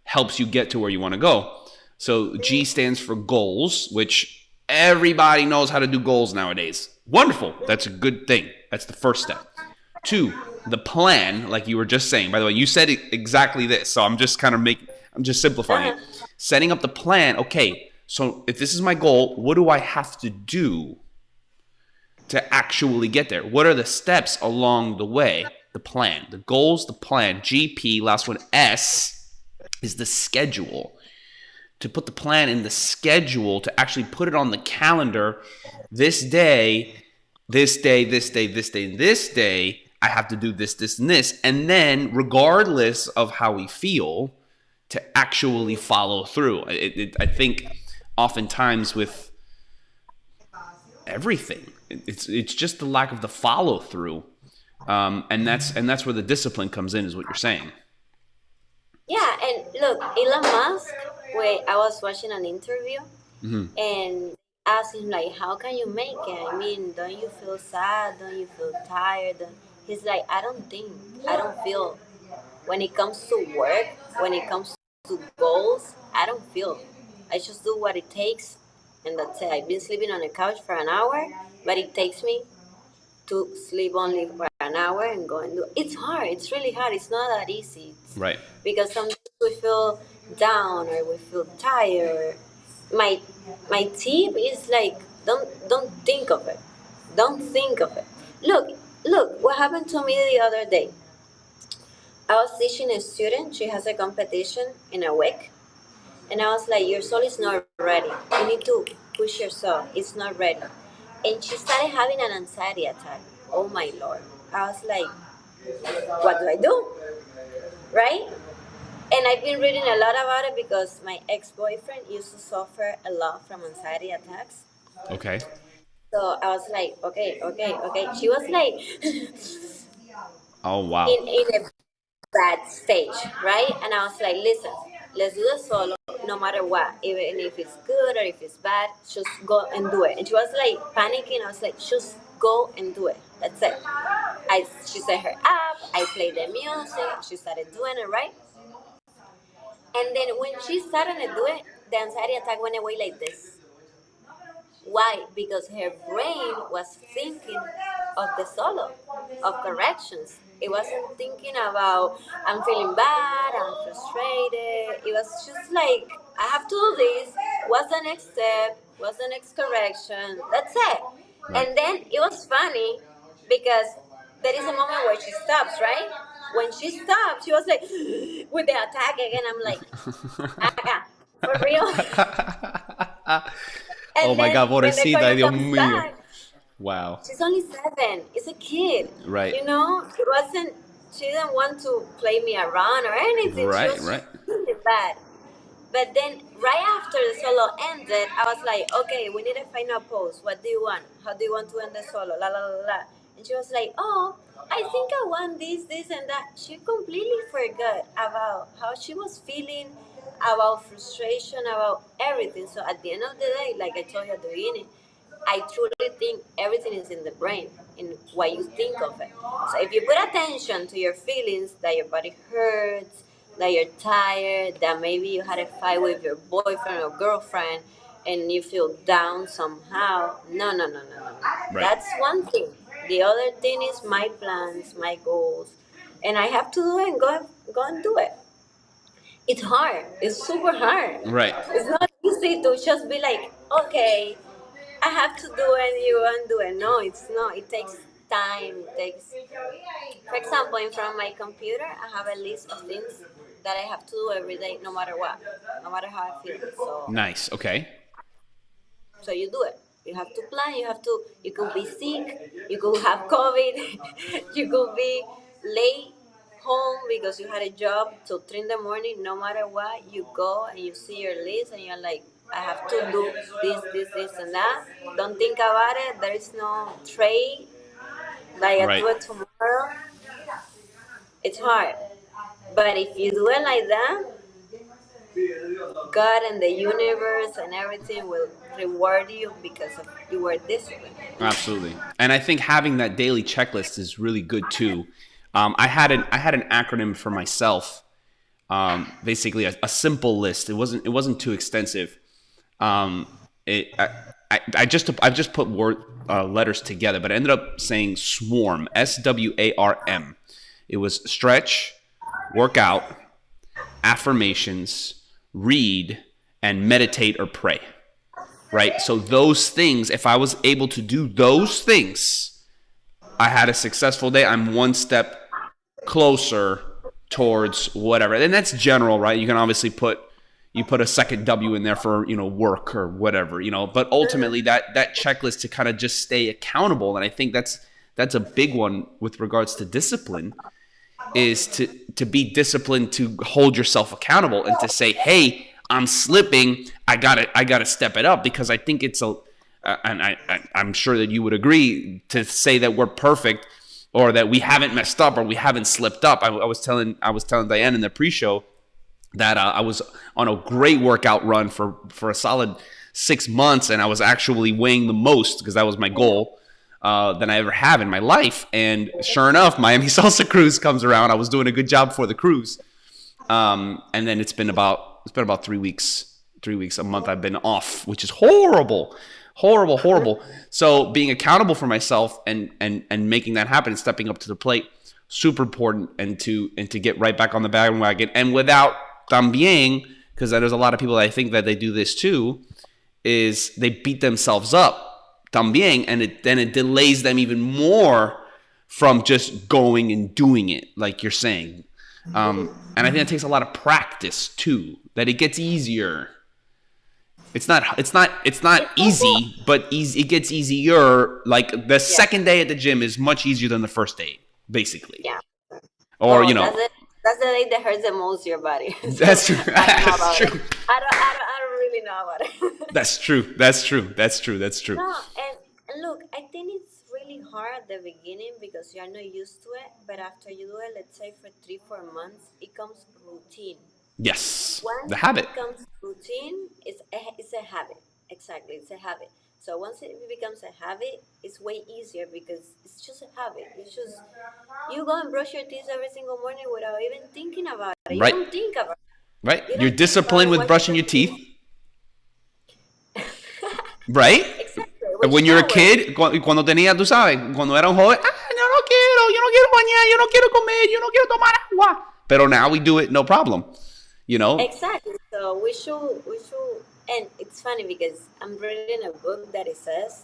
helps you get to where you want to go. So G stands for goals, which everybody knows how to do goals nowadays. Wonderful. That's a good thing. That's the first step. 2, the plan, like you were just saying. By the way, you said exactly this, so I'm just I'm just simplifying it. Uh-huh. Setting up the plan. Okay, so if this is my goal, what do I have to do to actually get there? What are the steps along the way? The plan, the goals, the plan. GP, last one, S is the schedule. To put the plan in the schedule, to actually put it on the calendar. This day, this day, this day, this day, and this day, I have to do this, this, and this. And then, regardless of how we feel, to actually follow through. I think oftentimes with everything, it's just the lack of the follow through, and that's where the discipline comes in, is what you're saying. Yeah, and look, Elon Musk, where I was watching an interview Hmm. and asked him like, how can you make it? I mean, don't you feel sad? Don't you feel tired? He's like, I don't think, I don't feel. When it comes to work, when it comes to goals, I don't feel. I just do what it takes, and that's it. I've been sleeping on the couch for an hour, but it takes me to sleep only for an hour and go and do. It's hard. It's really hard. It's not that easy. It's Right. because sometimes we feel down or we feel tired. My my tip is like don't think of it. Don't think of it. Look what happened to me the other day. I was teaching a student. She has a competition in a week, and I was like, "Your soul is not ready. You need to push yourself. It's not ready." And she started having an anxiety attack. Oh my lord! I was like, "What do I do?" Right? And I've been reading a lot about it because my ex-boyfriend used to suffer a lot from anxiety attacks. Okay. So I was like, okay, okay, okay. She was like Oh wow. in a bad stage, right? And I was like, listen, let's do the solo no matter what, even if it's good or if it's bad, just go and do it. And she was like panicking. I was like, just go and do it. That's it. She set her up. I played the music. She started doing it, right? And then when she started to do it, the anxiety attack went away like this. Why? Because her brain was thinking of the solo, of corrections. It wasn't thinking about, I'm feeling bad, I'm frustrated. It was just like, I have to do this. What's the next step? What's the next correction? That's it. Right. And then it was funny because there is a moment where she stops, right? When she stopped, she was like, with the attack again. I'm like, ah, for real? Oh And my then God, when the pobrecita, corner Dios comes mío. back, Wow. she's only 7. It's a kid. Right. You know, it wasn't. She didn't want to play me around or anything. She Right. was Right. just really bad. But then, right after the solo ended, I was like, okay, we need to find a pose. What do you want? How do you want to end the solo? La la la la. And she was like, oh, I think I want this, this, and that. She completely forgot about how she was feeling, about frustration, about everything. So at the end of the day, like I told you at the beginning, I truly think everything is in the brain, in what you think of it. So if you put attention to your feelings, that your body hurts, that you're tired, that maybe you had a fight with your boyfriend or girlfriend, and you feel down somehow. No, no, no, no, no, no. Right. That's one thing. The other thing is my plans, my goals, and I have to do it and go and do it. It's hard. It's super hard. Right. It's not easy to just be like, okay, I have to do it, you won't do it. No, it's not. It takes time. It takes, for example, in front of my computer, I have a list of things that I have to do every day, no matter what, no matter how I feel. Nice. Okay. So you do it. You have to plan. You have to. You could be sick. You could have COVID. You could be late home because you had a job till 3 in the morning. No matter what, you go and you see your list and you're like, I have to do this, and that. Don't think about it. There is no trade. Like I Right. do it tomorrow. It's hard. But if you do it like that, God and the universe and everything will reward you because of you were disciplined. Absolutely. And I think having that daily checklist is really good too. I had an acronym for myself. Basically, a simple list. It wasn't too extensive. Um, it, I just put letters together, but I ended up saying SWARM. SWARM. It was stretch, workout, affirmations, read, and meditate or pray. Right. So those things, if I was able to do those things, I had a successful day. I'm one step closer towards whatever. And that's general, right? You can obviously put a second W in there for, work or whatever, but ultimately that checklist to kind of just stay accountable. And I think that's a big one with regards to discipline, is to be disciplined, to hold yourself accountable and to say, hey, I'm slipping. I gotta step it up, because I think it's and I'm sure that you would agree, to say that we're perfect or that we haven't messed up or we haven't slipped up. I was telling Diane in the pre-show, that I was on a great workout run for a solid 6 months, and I was actually weighing the most because that was my goal than I ever have in my life. And sure enough, Miami Salsa cruise comes around. I was doing a good job for the cruise, and then it's been about 3 weeks, a month I've been off, which is horrible. Horrible. So being accountable for myself and making that happen and stepping up to the plate, super important, and to get right back on the bandwagon. And without también, because there's a lot of people that I think that they do this too, is they beat themselves up también, and it delays them even more from just going and doing it, like you're saying. And I think it takes a lot of practice too, that it gets easier. It's not easy, but it gets easier. Like the second day at the gym is much easier than the first day, basically. Yeah. Or that's the day that hurts the most your body. So that's true. That's true. I don't really know about it. That's true. That's true. No, and look, I think it's really hard at the beginning because you are not used to it. But after you do it, let's say for 3-4 months, it becomes routine. Yes, Once the habit. it becomes routine, it's a habit. Exactly, it's a habit. So once it becomes a habit, it's way easier because it's just a habit. It's just you go and brush your teeth every single morning without even thinking about it. You Right. don't think about it. Right. You You're don't think disciplined about with brushing your teeth. Right. Exactly. When you're a kid, cuando tenía, tú sabes, cuando era un joven, yo no quiero bañar, yo no quiero comer, yo no quiero tomar agua. Pero now we do it no problem. Exactly. So we should, and it's funny because I'm reading a book that it says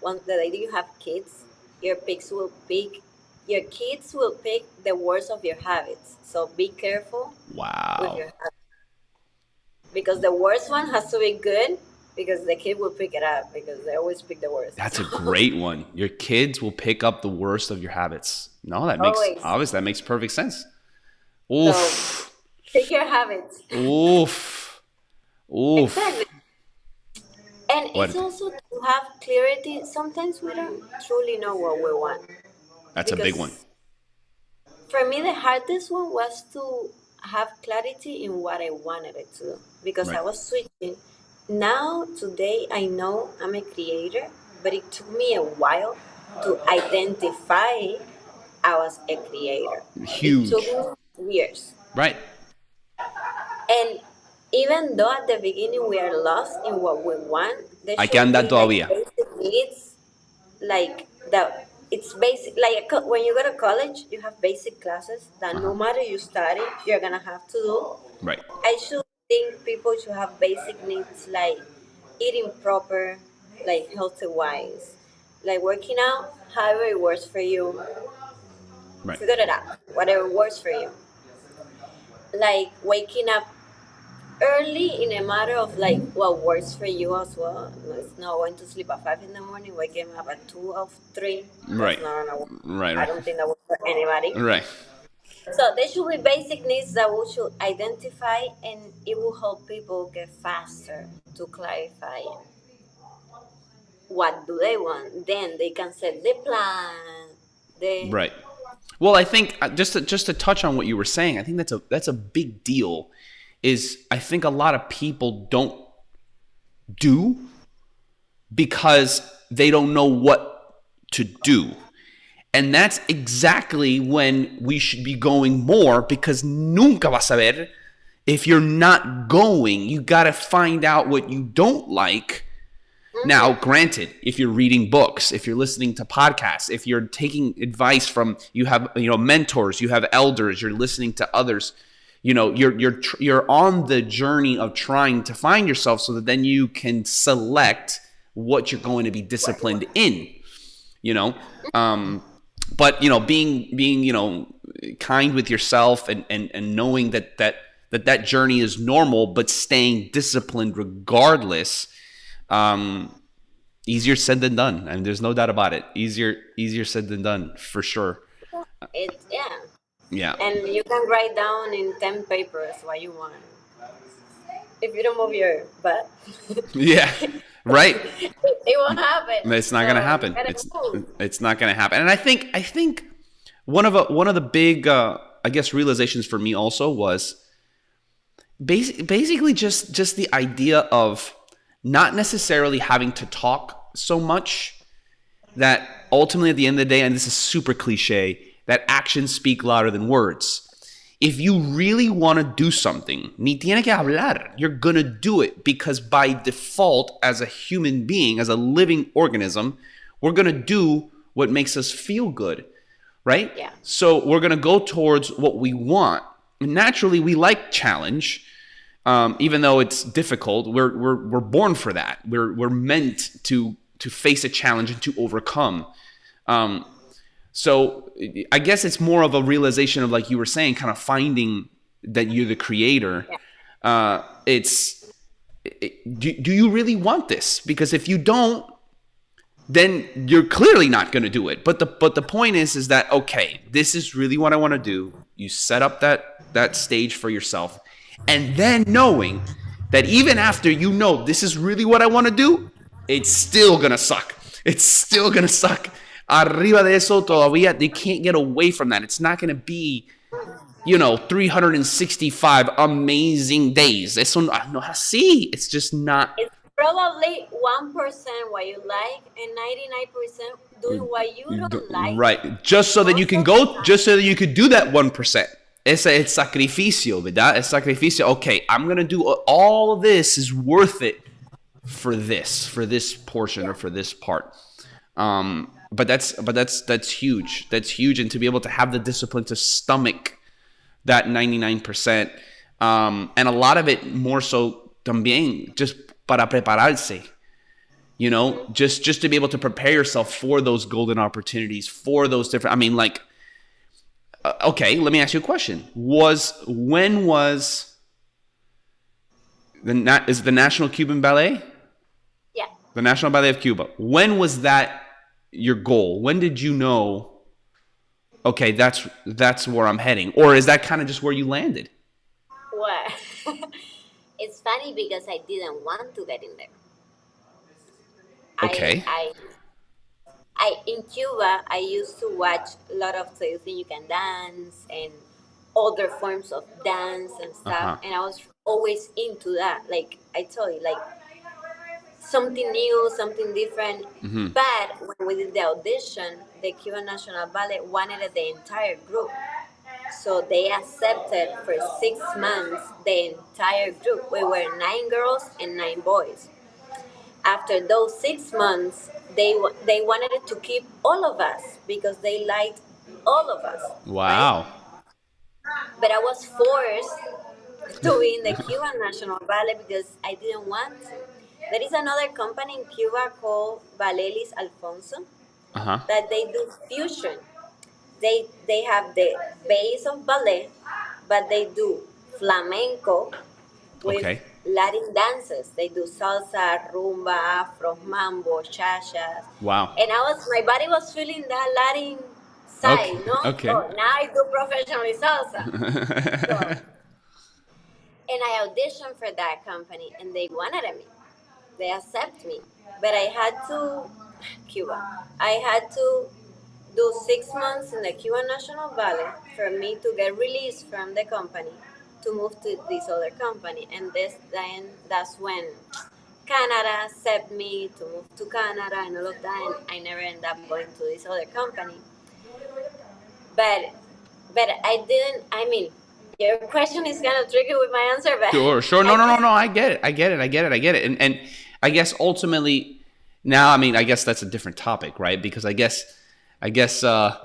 once the day you have kids, your pigs will pick, your kids will pick the worst of your habits. So be careful with Wow. your habits because the worst one has to be good because the kid will pick it up because they always pick the worst. That's a So great one. Your kids will pick up the worst of your habits. No, always. that makes perfect sense. So Oof. pick your habits. Oof. Oof. Exactly. And What? it's also to have clarity. Sometimes we don't truly know what we want. That's a big one. Because for me, the hardest one was to have clarity in what I wanted it to do. Because I Right. was switching. Now, today, I know I'm a creator, but it took me a while to identify I was a creator. It took Huge. me years. Right. And even though at the beginning we are lost in what we want, there Hay que should andar be like todavía. basic needs, like that. It's basic. Like when you go to college, you have basic classes that no Uh-huh. matter you study, you're gonna have to do. Right. I should think people should have basic needs like eating proper, like healthy wise, like working out, however it works for you. Right. Figure it out, whatever works for you. Like waking up early in a matter of like what works for you as well. No, it's not going to sleep at 5 in the morning, waking up at 2 or 3. That's Right. not gonna work. Right. I Right. don't think that works for anybody. Right. So there should be basic needs that we should identify, and it will help people get faster to clarify what do they want. Then they can set the plan. The Right. Well, I think just to touch on what you were saying, I think that's a big deal. Is I think a lot of people don't do because they don't know what to do. And that's exactly when we should be going more, because nunca vas a ver if you're not going. You got to find out what you don't like. Now, granted, if you're reading books, if you're listening to podcasts, if you're taking advice from, you have, mentors, you have elders, you're listening to others, you're on the journey of trying to find yourself so that then you can select what you're going to be disciplined in, but being kind with yourself, and knowing that journey is normal, but staying disciplined regardless. Easier said than done, and there's no doubt about it. Easier said than done, for sure. yeah, Yeah. and you can write down in 10 papers what you want. If you don't move your butt, Yeah. Right. it won't happen. It's not gonna So you happen. gotta move. It's not gonna happen. And I think one of the big I guess realizations for me also was, basically just the idea of not necessarily having to talk so much, that ultimately at the end of the day, and this is super cliche, that actions speak louder than words. If you really want to do something, ni tiene que hablar. You're going to do it because by default, as a human being, as a living organism, we're going to do what makes us feel good, right? Yeah. So we're going to go towards what we want. And naturally, we like challenge. Even though it's difficult, we're born for that. We're meant to face a challenge and to overcome. So I guess it's more of a realization of, like you were saying, kind of finding that you're the creator. It's do you really want this? Because if you don't, then you're clearly not going to do it. But the point is that, okay, this is really what I want to do. You set up that stage for yourself, and then knowing that even after you know this is really what I want to do, it's still gonna suck. It's still gonna suck. Arriba de eso todavía, they can't get away from that. It's not gonna be, 365 amazing days. Eso no es así. It's just not. It's probably 1% what you like and 99% doing what you don't like. Right. Just so that you can go, just so that you could do that 1%. Es sacrificio, ¿verdad? Es sacrificio. Okay, I'm going to do all of this is worth it for this portion, or for this part. But that's huge. That's huge. And to be able to have the discipline to stomach that 99%, and a lot of it more so también just para prepararse. Just to be able to prepare yourself for those golden opportunities, for those different. I mean, like, okay, let me ask you a question. When was is the National Cuban Ballet? Yeah. The National Ballet of Cuba. When was that your goal? When did you know, okay, that's where I'm heading? Or is that kind of just where you landed? Well, it's funny because I didn't want to get in there. Okay. I in Cuba, I used to watch a lot of So You Think You Can Dance and other forms of dance and Uh-huh. stuff, and I was always into that. Like I told you, like something new, something different. Mm-hmm. But when we did the audition, the Cuban National Ballet wanted the entire group. So they accepted for 6 months the entire group. We were 9 girls and 9 boys. After those 6 months, they wanted to keep all of us because they liked all of us, right? Wow. But I was forced to be in the Cuban National Ballet because I didn't want to. There is another company in Cuba called Balelis Alfonso Uh-huh. that they do fusion. They have the base of ballet, but they do flamenco with Okay. Latin dances. They do salsa, rumba, afro, mambo, cha-cha. Wow. And my body was feeling that Latin Okay. side, no? Okay. Oh, now I do professionally salsa. So, and I auditioned for that company, and they wanted me. They accept me, but I had to Cuba. I had to do 6 months in the Cuban National Ballet for me to get released from the company to move to this other company, and that's when Canada accepted me to move to Canada and all of that, and I never ended up going to this other company. But I didn't. I mean, your question is kind of tricky with my answer, but Sure. I No. didn't. I get it. I get it. And I guess ultimately, now, I mean, I guess that's a different topic, right? Because I guess the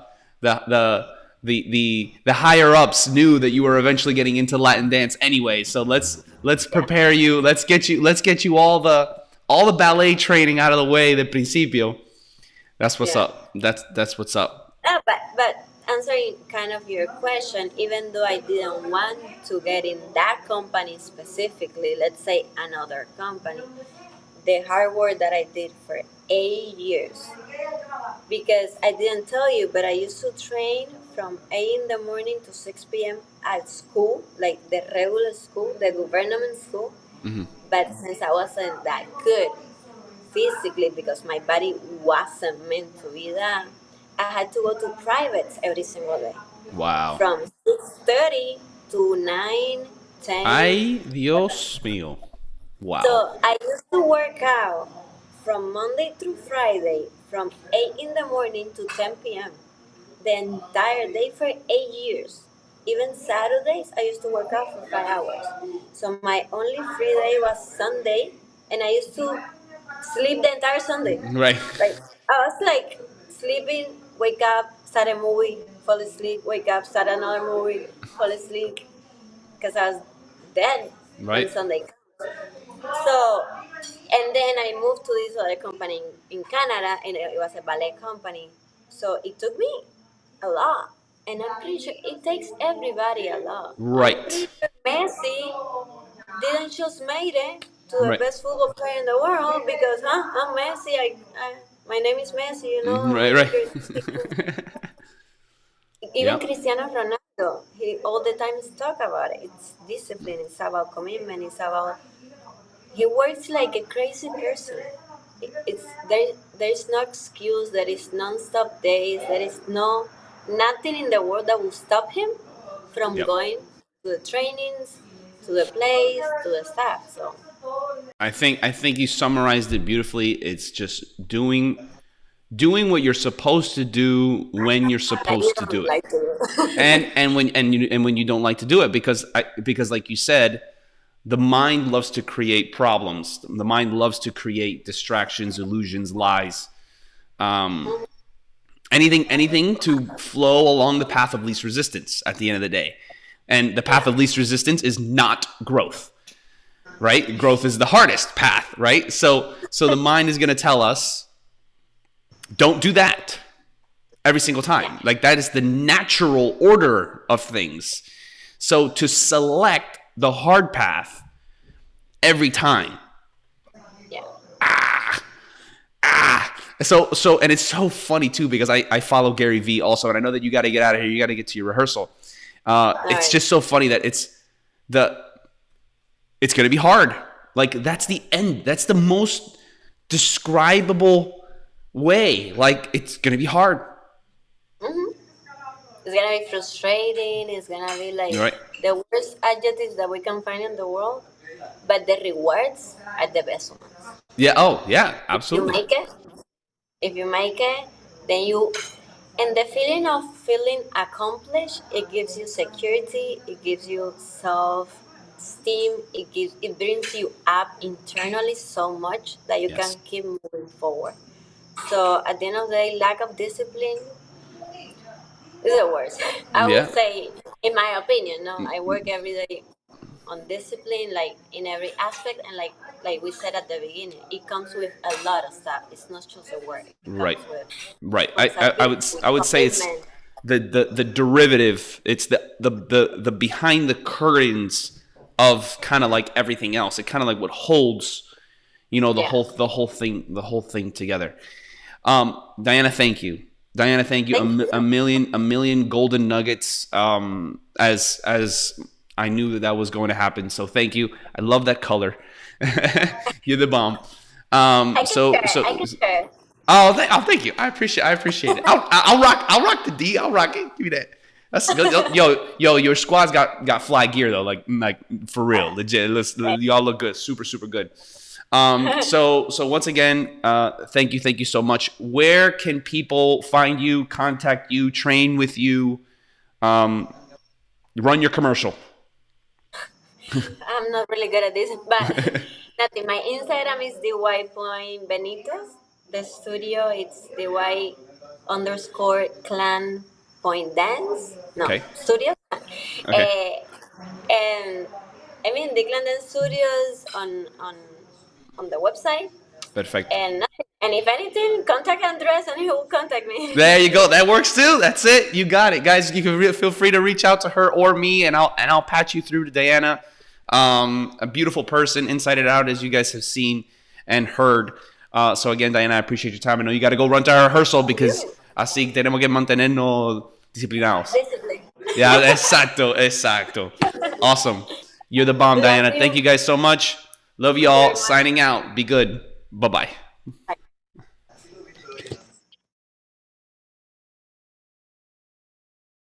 higher ups knew that you were eventually getting into Latin dance anyway. So let's Yeah. prepare you. Let's get you all the ballet training out of the way. The principio. That's what's Yeah. up. That's what's up. But answering kind of your question, even though I didn't want to get in that company specifically, let's say another company, the hard work that I did for 8 years, because I didn't tell you, but I used to train from 8 in the morning to 6 p.m. at school, like the regular school, the government school. Hmm. But since I wasn't that good physically because my body wasn't meant to be that, I had to go to privates every single day Wow. from 6:30 to 9, 10. Ay, Dios mío. Wow. So I used to work out from Monday through Friday from 8 in the morning to 10 p.m. The entire day for 8 years. Even Saturdays, I used to work out for 5 hours. So my only free day was Sunday, and I used to sleep the entire Sunday. Right. Like I was like sleeping, wake up, start a movie, fall asleep, wake up, start another movie, fall asleep, because I was dead when Right. Sunday. So, and then I moved to this other company in Canada, and it was a ballet company. So it took me a lot, and I'm pretty sure it takes everybody a lot. I'm Right. pretty sure Messi didn't just made it to the Right. best football player in the world because, I'm Messi. My name is Messi. Right. I'm Right. here. Even Yep. Cristiano Ronaldo, he all the time talk about it. It's discipline. It's about commitment. It's about he works like a crazy person. It's there. There's no excuse. There is non-stop days. There is nothing in the world that will stop him from Yep. going to the trainings, to the plays, to the staff. So I think you summarized it beautifully. It's just doing what you're supposed to do when you're that you supposed to don't do it. like to And do. when you don't like to do it because like you said, the mind loves to create problems. The mind loves to create distractions, illusions, lies. Um, anything to flow along the path of least resistance at the end of the day. And the path Yeah. of least resistance is not growth, right? Growth is the hardest path, right? So the mind is going to tell us, don't do that every single Yeah. time. Like that is the natural order of things. So to select the hard path every time. Yeah. So and it's so funny too because I follow Gary Vee also, and I know that you got to get out of here. You got to get to your rehearsal. All It's right. just so funny that the it's going to be hard. Like that's the end. That's the most describable way. Like it's going to be hard. Hmm. It's gonna be frustrating. It's gonna be like Right? the worst adjectives that we can find in the world, but the rewards are the best ones. Yeah. Oh, yeah. If you Absolutely. make it, if you make it, then you and the feeling of feeling accomplished, it gives you security, it gives you self esteem, it brings you up internally so much that you Yes. can keep moving forward. So at the end of the day, lack of discipline is the worst. I would Yeah. say, in my opinion, no, I work every day on discipline, like in every aspect, and like we said at the beginning, it comes with a lot of stuff. It's not just a word. It Right. comes with Right. responsibility, I would say it's commitment. the derivative. It's the behind the curtains of kind of like everything else. It kind of like what holds the Yeah. whole thing together. Dyanna, thank you. Dyanna, thank you. Thank A you. million golden nuggets. As I knew that was going to happen. So thank you. I love that color. You're the bomb. I can So share. I so can share. thank you. I appreciate it. I'll rock the D. I'll rock it. Give me that. That's good. Yo, your squad's got fly gear though. Like for real, legit. Y'all look good. Super, super good. So once again, thank you so much. Where can people find you, contact you, train with you, run your commercial? I'm not really good at this, but nothing. My Instagram is dy.benitez. The studio it's dy underscore clan point dance. No, Okay. studio. Okay. And I mean the clan dance studios on the website. Perfect. And if anything, contact Andres and he will contact me. There you go. That works too. That's it. You got it, guys. You can feel free to reach out to her or me, and I'll patch you through to Dyanna. A beautiful person, inside and out, as you guys have seen and heard. So again, Dyanna, I appreciate your time. I know you got to go run to our rehearsal because You. así tenemos que mantenernos disciplinados. Discipline. Yeah, exacto. Awesome. You're the bomb, Love Dyanna. Thank you. you guys so much. Love Thank you y'all. very much. Signing out. Be good. Bye bye. Bye.